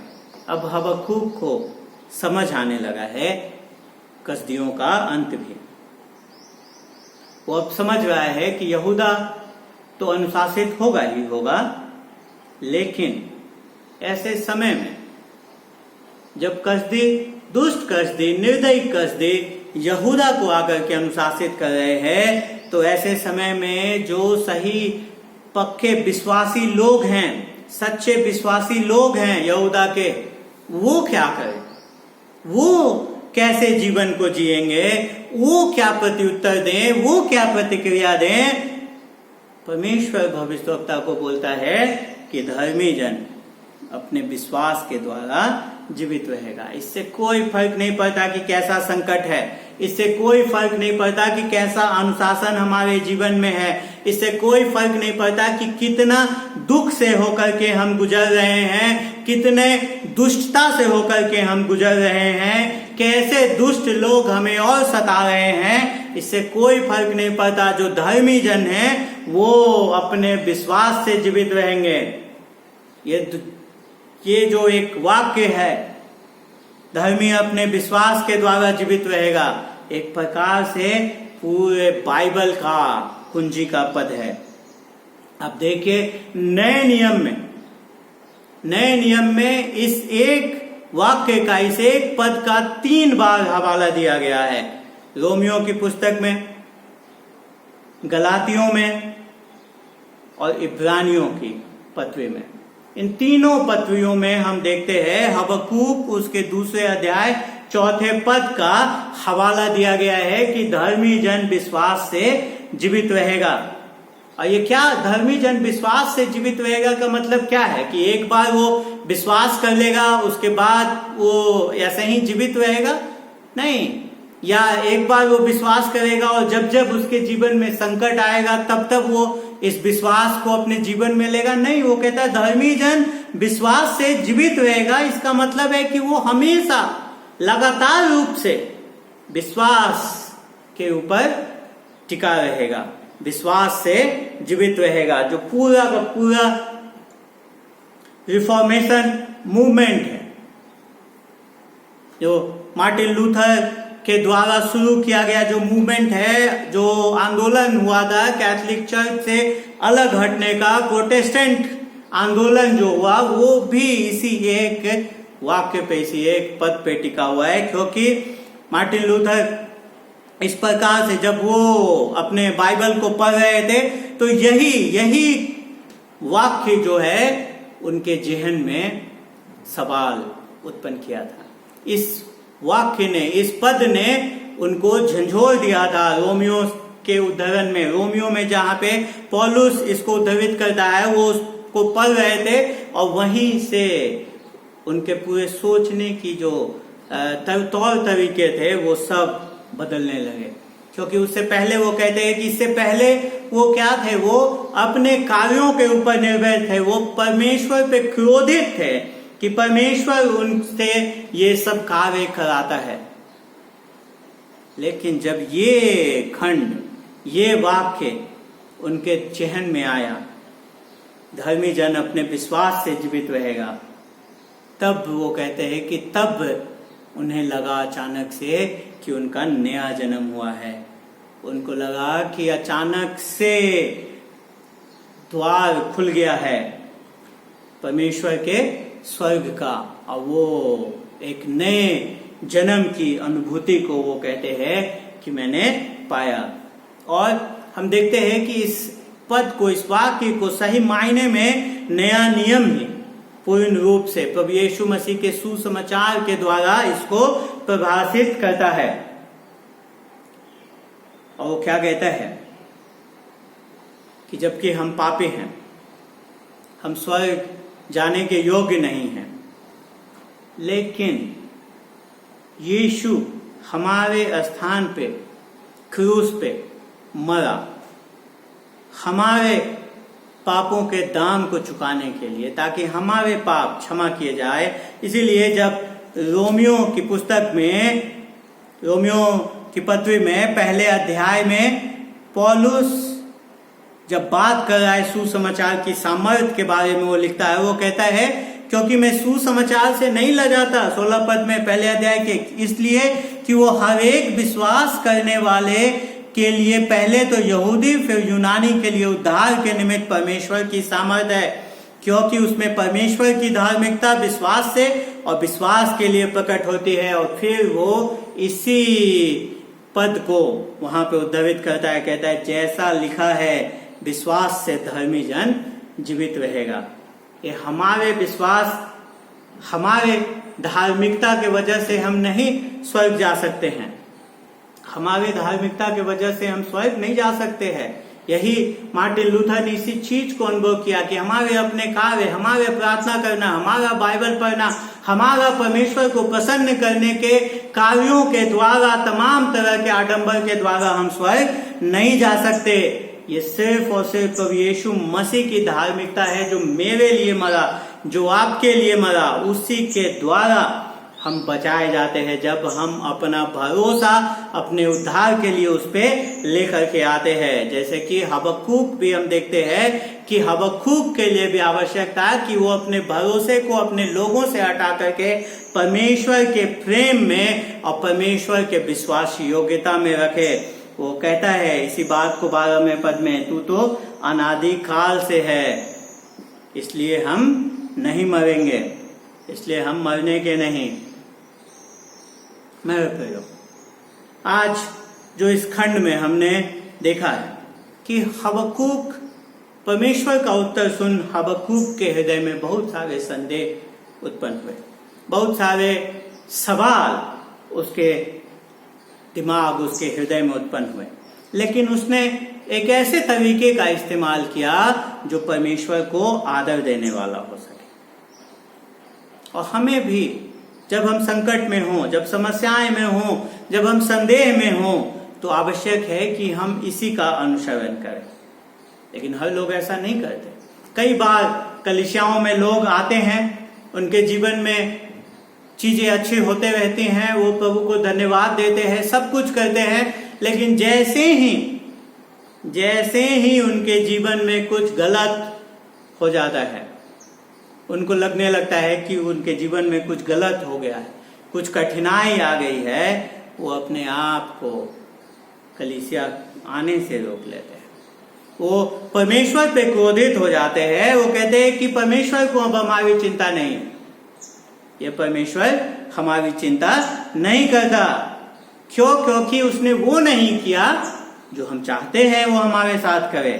अब हबक्कुक को समझ आने लगा है कसदियों का अंत भी। वो अब समझ रहा है कि यहूदा तो अनुशासित होगा ही होगा, लेकिन ऐसे समय में जब कसदी दुष्ट कसदी, निर्दयी कसदी यहूदा को आकर के अनुशासित कर रहे हैं, तो ऐसे समय में जो सही पक्के विश्वासी लोग हैं, सच्चे विश्वासी लोग हैं यहूदा के, वो क्या करें? वो कैसे जीवन को जिएंगे? वो क्या प्रत्युत्तर दें? वो क्या प्रतिक्रिया दें? परमेश्वर भविष्यवक्ता को बोलता है कि धर्मी जन अपने विश्वास के द्वारा जीवित रहेगा। इससे कोई फर्क नहीं पड़ता कि कैसा संकट है, इससे कोई फर्क नहीं पड़ता कि कैसा अनुशासन हमारे जीवन में है, इससे कोई फर्क नहीं पड़ता कि कितना दुख से होकर के हम गुजर रहे हैं, कितने दुष्टता से होकर के हम गुजर रहे हैं, कैसे दुष्ट लोग हमें और सता रहे हैं, इससे कोई फर्क नहीं पड़ता। जो धर्मी जन हैं वो अपने विश्वास से जीवित रहेंगे। ये जो एक वाक्य है, धर्मी अपने विश्वास के द्वारा जीवित रहेगा, एक प्रकार से पूरे बाइबल का कुंजी का पद है। अब देखिए नए नियम में इस एक वाक्य का, इस एक पद का 3 बार हवाला दिया गया है। रोमियो की पुस्तक में, गलातियों में और इब्रानियों की पत्री में। इन तीनों पत्रियों में हम देखते हैं हबक्कूक उसके 2 अध्याय 4 पद का हवाला दिया गया है कि धर्मी जन विश्वास से जीवित रहेगा। और ये क्या धर्मी जन विश्वास से जीवित रहेगा का मतलब क्या है? कि एक बार वो विश्वास कर लेगा उसके बाद वो ऐसे ही जीवित रहेगा? नहीं। या एक बार वो विश्वास करेगा और जब जब उसके जीवन में संकट आएगा तब तब वो इस विश्वास को अपने जीवन में लेगा? नहीं। वो कहता है धर्मी जन विश्वास से जीवित रहेगा। इसका मतलब है कि वो हमेशा लगातार रूप से विश्वास के ऊपर टिका रहेगा, विश्वास से जीवित रहेगा। जो पूरा का पूरा रिफॉर्मेशन मूवमेंट है, जो मार्टिन लूथर के द्वारा शुरू किया गया जो मूवमेंट है, जो आंदोलन हुआ था कैथोलिक चर्च से अलग हटने का, प्रोटेस्टेंट आंदोलन जो हुआ, वो भी इसी एक वाक्य पे, इसी एक पद पे टिका हुआ है। क्योंकि मार्टिन लूथर इस प्रकार से जब वो अपने बाइबल को पढ़ रहे थे तो यही वाक्य जो है उनके जेहन में सवाल उत्पन्न किया था। इस वाक्य ने, इस पद ने उनको झंझोर दिया था। रोमियो के उद्धरण में, रोमियो में जहां पे पौलुस इसको उद्धृत करता है, वो उसको पढ़ रहे थे और वहीं से उनके पूरे सोचने की जो तौर तरीके थे वो सब बदलने लगे। क्योंकि उससे पहले वो कहते हैं कि इससे पहले वो क्या थे, वो अपने कार्यों के ऊपर निर्भर थे, वो परमेश्वर पे क्रोधित थे कि परमेश्वर उनसे ये सब कार्य कराता है। लेकिन जब ये खंड, ये वाक्य उनके चेहन में आया, धर्मी जन अपने विश्वास से जीवित रहेगा, तब वो कहते हैं कि तब उन्हें लगा अचानक से कि उनका नया जन्म हुआ है। उनको लगा कि अचानक से द्वार खुल गया है परमेश्वर के स्वर्ग का, और वो एक नए जन्म की अनुभूति को वो कहते हैं कि मैंने पाया। और हम देखते हैं कि इस पद को, इस वाक्य को सही मायने में नया नियम ही पूर्ण रूप से प्रभु यीशु मसीह के सुसमाचार के द्वारा इसको प्रभाषित करता है। और वो क्या कहता है कि जबकि हम पापी हैं, हम स्वर्ग जाने के योग्य नहीं हैं, लेकिन यीशु हमारे स्थान पे क्रूस पे मरा, हमारे पापों के दाम को चुकाने के लिए, ताकि हमारे पाप क्षमा किए जाए। इसीलिए जब रोमियो की पुस्तक में, रोमियो की पत्री में पहले अध्याय में पौलुस जब बात कर रहा है सुसमाचार की सामर्थ्य के बारे में, वो लिखता है, वो कहता है क्योंकि मैं सुसमाचार से नहीं लजाता, 16 पद में पहले अध्याय के, इसलिए कि वो हर एक विश्वास करने वाले के लिए पहले तो यहूदी फिर यूनानी के लिए उद्धार के निमित्त परमेश्वर की सामर्थ है। क्योंकि उसमें परमेश्वर की धार्मिकता विश्वास से और विश्वास के लिए प्रकट होती है, और फिर वो इसी पद को वहां पे उद्धृत करता है, कहता है जैसा लिखा है विश्वास से धर्मी जन जीवित रहेगा। ये हमारे विश्वास, हमारे धार्मिकता के वजह से हम नहीं स्वर्ग जा सकते हैं, हमारे धार्मिकता के वजह से हम स्वर्ग नहीं जा सकते हैं। यही मार्टिन लूथर ने इसी चीज को अनुभव किया कि हमारे अपने कार्य, हमारे प्रार्थना करना, हमारा बाइबल पढ़ना, हमारा परमेश्वर को प्रसन्न करने के कार्यों के द्वारा, तमाम तरह के आडंबर के द्वारा हम स्वर्ग नहीं जा सकते। ये सिर्फ और सिर्फ प्रभु यीशु मसीह की धार्मिकता है जो मेरे लिए मरा, जो आपके लिए मरा, उसी के द्वारा हम बचाए जाते हैं। जब हम अपना भरोसा अपने उद्धार के लिए उस पे लेकर के आते हैं, जैसे कि हबक्कूक भी हम देखते हैं कि हबक्कूक के लिए भी आवश्यक था कि वो अपने भरोसे को अपने लोगों से हटा करके परमेश्वर के प्रेम में और परमेश्वर के विश्वास योग्यता में रखे। वो कहता है इसी बात को 12वें पद में, तू तो अनादि काल से है, इसलिए हम नहीं मरेंगे, इसलिए हम मरने के नहीं। मेरे प्रियो, आज जो इस खंड में हमने देखा है कि हबक्कूक परमेश्वर का उत्तर सुन हबक्कूक के हृदय में बहुत सारे संदेह उत्पन्न हुए, बहुत सारे सवाल उसके दिमाग, उसके हृदय में उत्पन्न हुए, लेकिन उसने एक ऐसे तरीके का इस्तेमाल किया जो परमेश्वर को आदर देने वाला हो सके। और हमें भी जब हम संकट में हों, जब समस्याएं में हों, जब हम संदेह में हों, तो आवश्यक है कि हम इसी का अनुसरण करें। लेकिन हर लोग ऐसा नहीं करते। कई बार कलीसियाओं में लोग आते हैं, उनके जीवन में चीजें अच्छी होते रहती हैं, वो प्रभु को धन्यवाद देते हैं, सब कुछ करते हैं, लेकिन जैसे ही उनके जीवन में कुछ गलत हो जाता है, उनको लगने लगता है कि उनके जीवन में कुछ गलत हो गया है, कुछ कठिनाई आ गई है, वो अपने आप को कलीसिया आने से रोक लेते हैं। वो परमेश्वर पे क्रोधित हो जाते हैं। वो कहते हैं कि परमेश्वर को अब हमारी चिंता नहीं है, ये परमेश्वर हमारी चिंता नहीं करता। क्यों? क्योंकि उसने वो नहीं किया जो हम चाहते हैं वो हमारे साथ करे।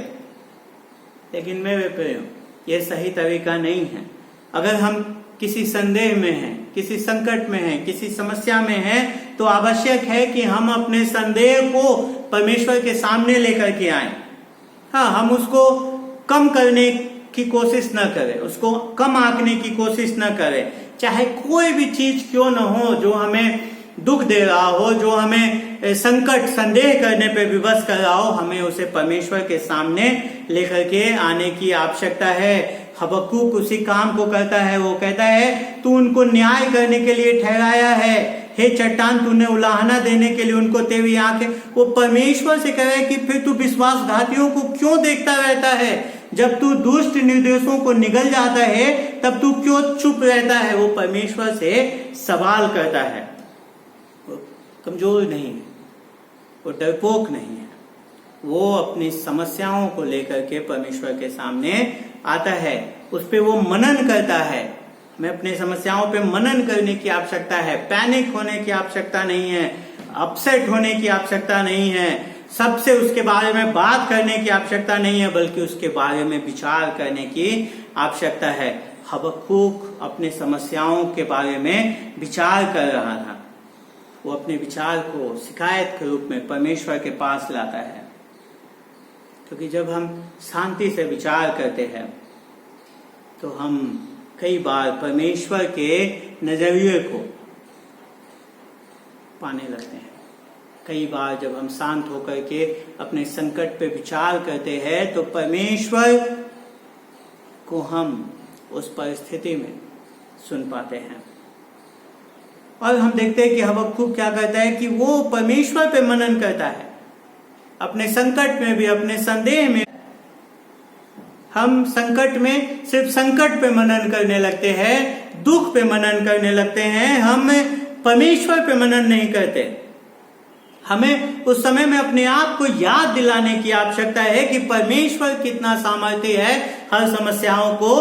लेकिन मेरे प्रियो, ये सही तरीका नहीं है। अगर हम किसी संदेह में हैं, किसी संकट में हैं, किसी समस्या में हैं, तो आवश्यक है कि हम अपने संदेह को परमेश्वर के सामने लेकर के आएं। हाँ, हम उसको कम करने की कोशिश न करें, उसको कम आंकने की कोशिश न करें। चाहे कोई भी चीज क्यों न हो जो हमें दुख दे रहा हो, जो हमें संकट, संदेह करने पे विवश कर रहा हो, हमें उसे परमेश्वर के सामने लेकर के आने की आवश्यकता है। हबक्कूक उसी काम को करता है। वो कहता है तू उनको न्याय करने के लिए ठहराया है, हे चट्टान तूने उलाहना देने के लिए उनको तेरी आंखें। वो परमेश्वर से कह रहा है कि फिर तू विश्वासघातियों को क्यों देखता रहता है? जब तू दुष्ट निर्देशों को निगल जाता है तब तू क्यों चुप रहता है? वो परमेश्वर से सवाल करता है। वो कमजोर नहीं है, वो डरपोक नहीं है, वो अपनी समस्याओं को लेकर के परमेश्वर के सामने आता है, उस पे वो मनन करता है। हमें अपनी समस्याओं पे मनन करने की आवश्यकता है। पैनिक होने की आवश्यकता नहीं है, अपसेट होने की आवश्यकता नहीं है, सबसे उसके बारे में बात करने की आवश्यकता नहीं है, बल्कि उसके बारे में विचार करने की आवश्यकता है। हबक्कूक अपने समस्याओं के बारे में विचार कर रहा था। वो अपने विचार को शिकायत के रूप में परमेश्वर के पास लाता है, क्योंकि जब हम शांति से विचार करते हैं तो हम कई बार परमेश्वर के नजरिए को पाने लगते हैं। कई बार जब हम शांत होकर के अपने संकट पे विचार करते हैं तो परमेश्वर को हम उस परिस्थिति में सुन पाते हैं। और हम देखते हैं कि हबक्कूक क्या करता है कि वो परमेश्वर पे मनन करता है, अपने संकट में भी, अपने संदेह में। हम संकट में सिर्फ संकट पे मनन करने लगते हैं, दुख पे मनन करने लगते हैं, हम परमेश्वर पे मनन नहीं करते। हमें उस समय में अपने आप को याद दिलाने की आवश्यकता है कि परमेश्वर कितना सामर्थ्य है हर समस्याओं को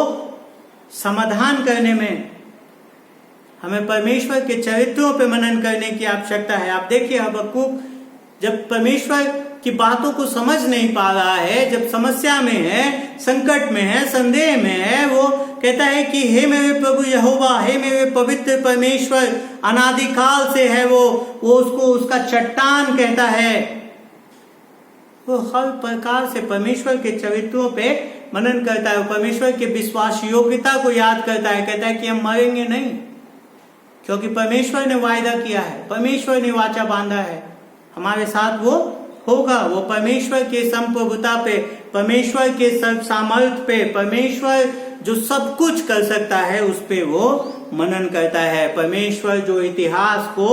समाधान करने में हमें परमेश्वर के चरित्रों पे मनन करने की आवश्यकता है। आप देखिए हबक्कुक जब परमेश्वर की बातों को समझ नहीं पा रहा है, जब समस्या में है, संकट में है, संदेह में है, वो कहता है कि हे मेरे प्रभु यहोवा, हे मेरे पवित्र परमेश्वर, अनादिकाल से है वो उसको उसका चट्टान कहता है। वो हर प्रकार से परमेश्वर के चरित्रों पे मनन करता है, परमेश्वर के विश्वास योग्यता को याद करता है। कहता है कि हम मरेंगे नहीं, क्योंकि परमेश्वर ने वायदा किया है, परमेश्वर ने वाचा बांधा है, हमारे साथ वो होगा। वो परमेश्वर के संप्रभुता पे, परमेश्वर के सर्व सामर्थ्य पे, परमेश्वर जो सब कुछ कर सकता है उस पे वो मनन करता है। परमेश्वर जो इतिहास को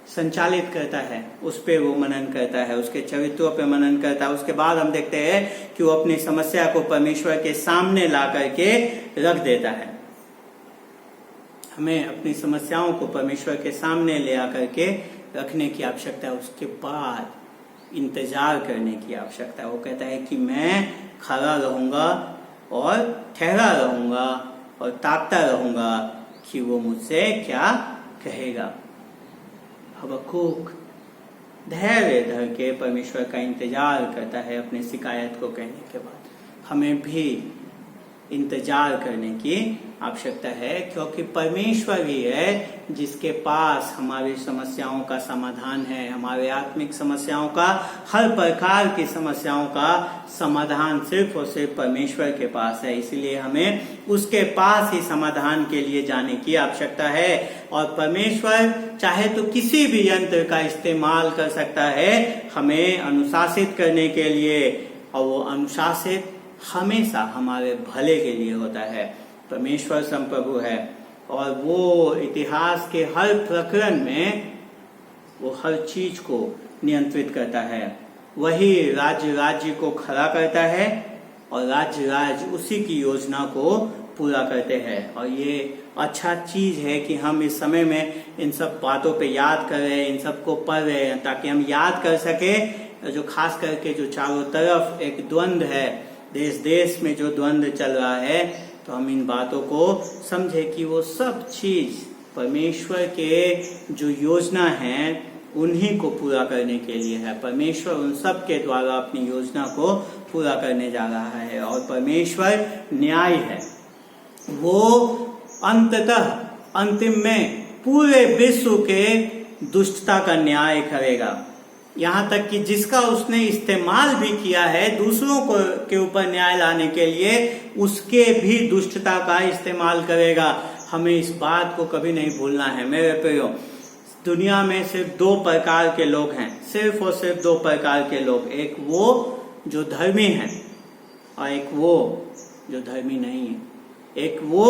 संचालित करता है उस पे वो मनन करता है, उसके चरित्रों पे मनन करता है। उसके बाद हम देखते हैं कि वो अपनी समस्या को परमेश्वर के सामने ला करके रख देता है। हमें अपनी समस्याओं को परमेश्वर के सामने ले आकर के रखने की आवश्यकता है। उसके बाद इंतजार करने की आवश्यकता है। वो कहता है कि मैं खड़ा रहूंगा और ठहरा रहूंगा और ताकता रहूंगा कि वो मुझसे क्या कहेगा। हबक्कुक धैर्य धर के परमेश्वर का इंतजार करता है अपनी शिकायत को कहने के बाद। हमें भी इंतजार करने की आवश्यकता है, क्योंकि परमेश्वर ही है जिसके पास हमारी समस्याओं का समाधान है। हमारे आत्मिक समस्याओं का, हर प्रकार की समस्याओं का समाधान सिर्फ और सिर्फ परमेश्वर के पास है। इसलिए हमें उसके पास ही समाधान के लिए जाने की आवश्यकता है। और परमेश्वर चाहे तो किसी भी यंत्र का इस्तेमाल कर सकता है हमें अनुशासित करने के लिए, और वो अनुशासित हमेशा हमारे भले के लिए होता है। परमेश्वर संप्रभु है और वो इतिहास के हर प्रकरण में वो हर चीज को नियंत्रित करता है। वही राज्य को खड़ा करता है और राज्य उसी की योजना को पूरा करते हैं। और ये अच्छा चीज है कि हम इस समय में इन सब बातों पे याद कर रहे हैं, इन सब को पढ़ रहे हैं, ताकि हम याद कर सके। जो खास करके जो चारों तरफ एक द्वंद्व है, देश देश में जो द्वंद्व चल रहा है, तो हम इन बातों को समझे कि वो सब चीज परमेश्वर के जो योजना है उन्हीं को पूरा करने के लिए है। परमेश्वर उन सब के द्वारा अपनी योजना को पूरा करने जा रहा है। और परमेश्वर न्याय है, वो अंततः अंतिम में पूरे विश्व के दुष्टता का न्याय करेगा। यहाँ तक कि जिसका उसने इस्तेमाल भी किया है दूसरों को के ऊपर न्याय लाने के लिए, उसके भी दुष्टता का इस्तेमाल करेगा। हमें इस बात को कभी नहीं भूलना है मेरे प्रियो। दुनिया में सिर्फ दो प्रकार के लोग हैं, सिर्फ और सिर्फ दो प्रकार के लोग। एक वो जो धर्मी है और एक वो जो धर्मी नहीं है। एक वो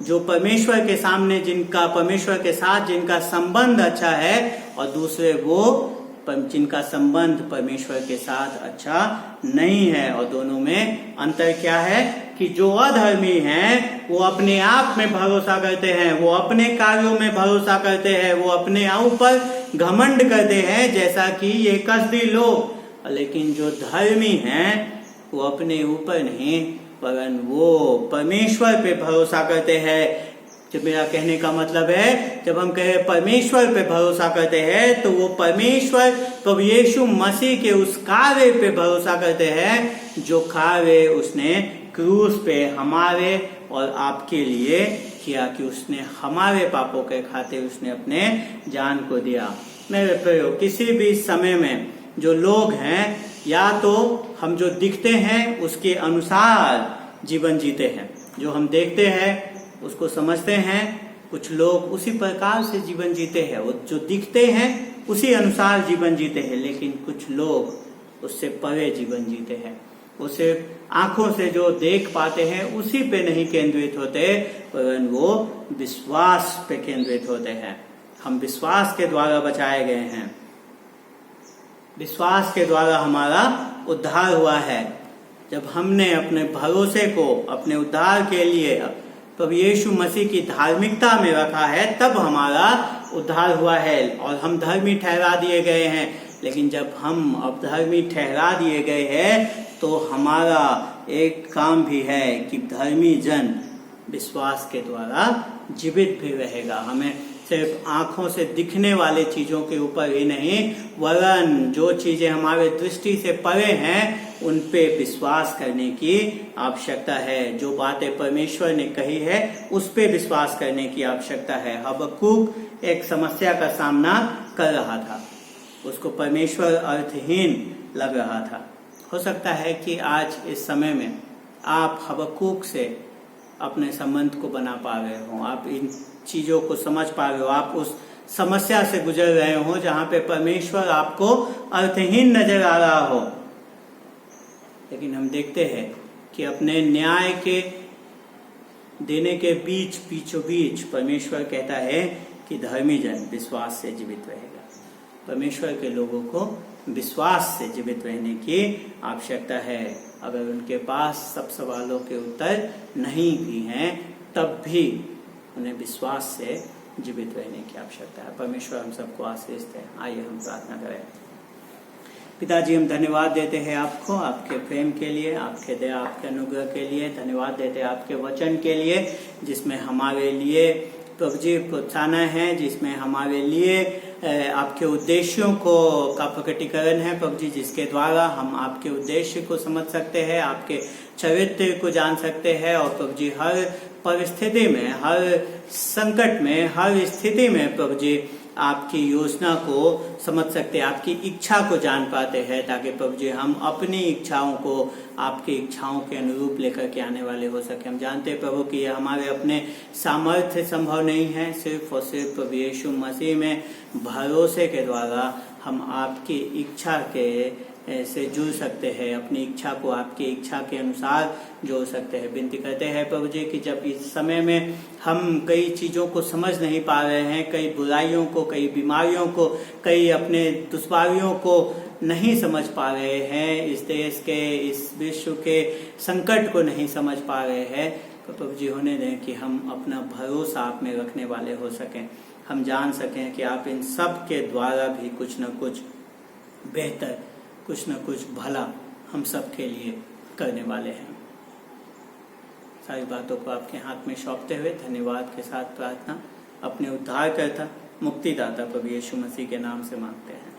जो परमेश्वर के सामने जिनका, परमेश्वर के साथ जिनका संबंध अच्छा है, और दूसरे वो जिनका संबंध परमेश्वर के साथ अच्छा नहीं है। और दोनों में अंतर क्या है कि जो अधर्मी हैं वो अपने आप में भरोसा करते हैं, वो अपने कार्यों में भरोसा करते हैं, वो अपने ऊपर घमंड करते हैं, जैसा कि ये कसदी लोग। लेकिन जो धर्मी हैं वो अपने ऊपर नहीं वरन वो परमेश्वर पे भरोसा करते हैं। जब मेरा कहने का मतलब है, जब हम कहे परमेश्वर पे भरोसा करते हैं, तो वो परमेश्वर प्रभु यीशु मसीह के उस कार्य पे भरोसा करते हैं जो कार्य उसने क्रूस पे हमारे और आपके लिए किया, कि उसने हमारे पापों के खातिर उसने अपने जान को दिया। मेरे प्रियो, किसी भी समय में जो लोग हैं, या तो हम जो दिखते हैं उसके अनुसार जीवन जीते हैं, जो हम देखते हैं उसको समझते हैं, कुछ लोग उसी प्रकार से जीवन जीते हैं, वो जो दिखते हैं उसी अनुसार जीवन जीते हैं। लेकिन कुछ लोग उससे परे जीवन जीते हैं, वो सिर्फ आंखों से जो देख पाते हैं उसी पे नहीं केंद्रित होते, वरन वो विश्वास पे केंद्रित होते हैं। हम विश्वास के द्वारा बचाए गए हैं, विश्वास के द्वारा हमारा उद्धार हुआ है। जब हमने अपने भरोसे को अपने उद्धार के लिए प्रभु यीशु मसीह की धार्मिकता में रखा है, तब हमारा उद्धार हुआ है और हम धर्मी ठहरा दिए गए हैं। लेकिन जब हम अधर्मी ठहरा दिए गए हैं तो हमारा एक काम भी है कि धर्मी जन विश्वास के द्वारा जीवित भी रहेगा। हमें सिर्फ आंखों से दिखने वाले चीजों के ऊपर ही नहीं, वरन जो चीजें हमारे दृष्टि से परे हैं उन पे विश्वास करने की आवश्यकता है। जो बातें परमेश्वर ने कही है उस पे विश्वास करने की आवश्यकता है। हबक्कूक एक समस्या का सामना कर रहा था, उसको परमेश्वर अर्थहीन लग रहा था। हो सकता है कि आज इस समय में आप हबक्कूक से अपने संबंध को बना पा रहे हो, आप इन चीजों को समझ पा रहे हो, आप उस समस्या से गुजर रहे हो जहां पे परमेश्वर आपको अर्थहीन नजर आ रहा हो। लेकिन हम देखते हैं कि अपने न्याय के देने के बीचों बीच परमेश्वर कहता है कि धर्मी जन विश्वास से जीवित रहेगा। परमेश्वर के लोगों को विश्वास से जीवित रहने की आवश्यकता है। अगर उनके पास सब सवालों के उत्तर नहीं भी हैं तब भी उन्हें विश्वास से जीवित रहने की आवश्यकता है। परमेश्वर हम सबको आशीष दे। आइए हम प्रार्थना करें। पिताजी, हम धन्यवाद देते हैं आपको, आपके प्रेम के लिए, आपके दया, आपके अनुग्रह के लिए। धन्यवाद देते हैं आपके वचन के लिए जिसमें हमारे लिए प्रभु जी प्रोत्साहन है, जिसमें हमारे लिए आपके उद्देश्यों का प्रकटीकरण है प्रभु जी, जिसके द्वारा हम आपके उद्देश्य को समझ सकते हैं, आपके चरित्र को जान सकते हैं और प्रभु जी हर परिस्थिति में, हर संकट में, हर स्थिति में प्रभु जी आपकी योजना को समझ सकते हैं, आपकी इच्छा को जान पाते हैं, ताकि प्रभु जी हम अपनी इच्छाओं को आपकी इच्छाओं के अनुरूप लेकर के आने वाले हो सके। हम जानते हैं प्रभु कि यह हमारे अपने सामर्थ्य संभव नहीं है, सिर्फ और सिर्फ प्रभु यीशु मसीह में भरोसे के द्वारा हम आपकी इच्छा के से जुड़ सकते हैं, अपनी इच्छा को आपकी इच्छा के अनुसार जोड़ सकते हैं। विनती करते हैं प्रभु जी कि जब इस समय में हम कई चीज़ों को समझ नहीं पा रहे हैं, कई बुराइयों को, कई बीमारियों को, कई अपने दुश्वारियों को नहीं समझ पा रहे हैं, इस देश के, इस विश्व के संकट को नहीं समझ पा रहे हैं, तो प्रभु जी होने दें कि हम अपना भरोसा आप में रखने वाले हो सकें। हम जान सकें कि आप इन सब के द्वारा भी कुछ न कुछ बेहतर, कुछ न कुछ भला हम सब के लिए करने वाले हैं। सारी बातों को आपके हाथ में सौंपते हुए धन्यवाद के साथ प्रार्थना अपने उद्धारकर्ता, मुक्तिदाता प्रभु यीशु मसीह के नाम से मांगते हैं।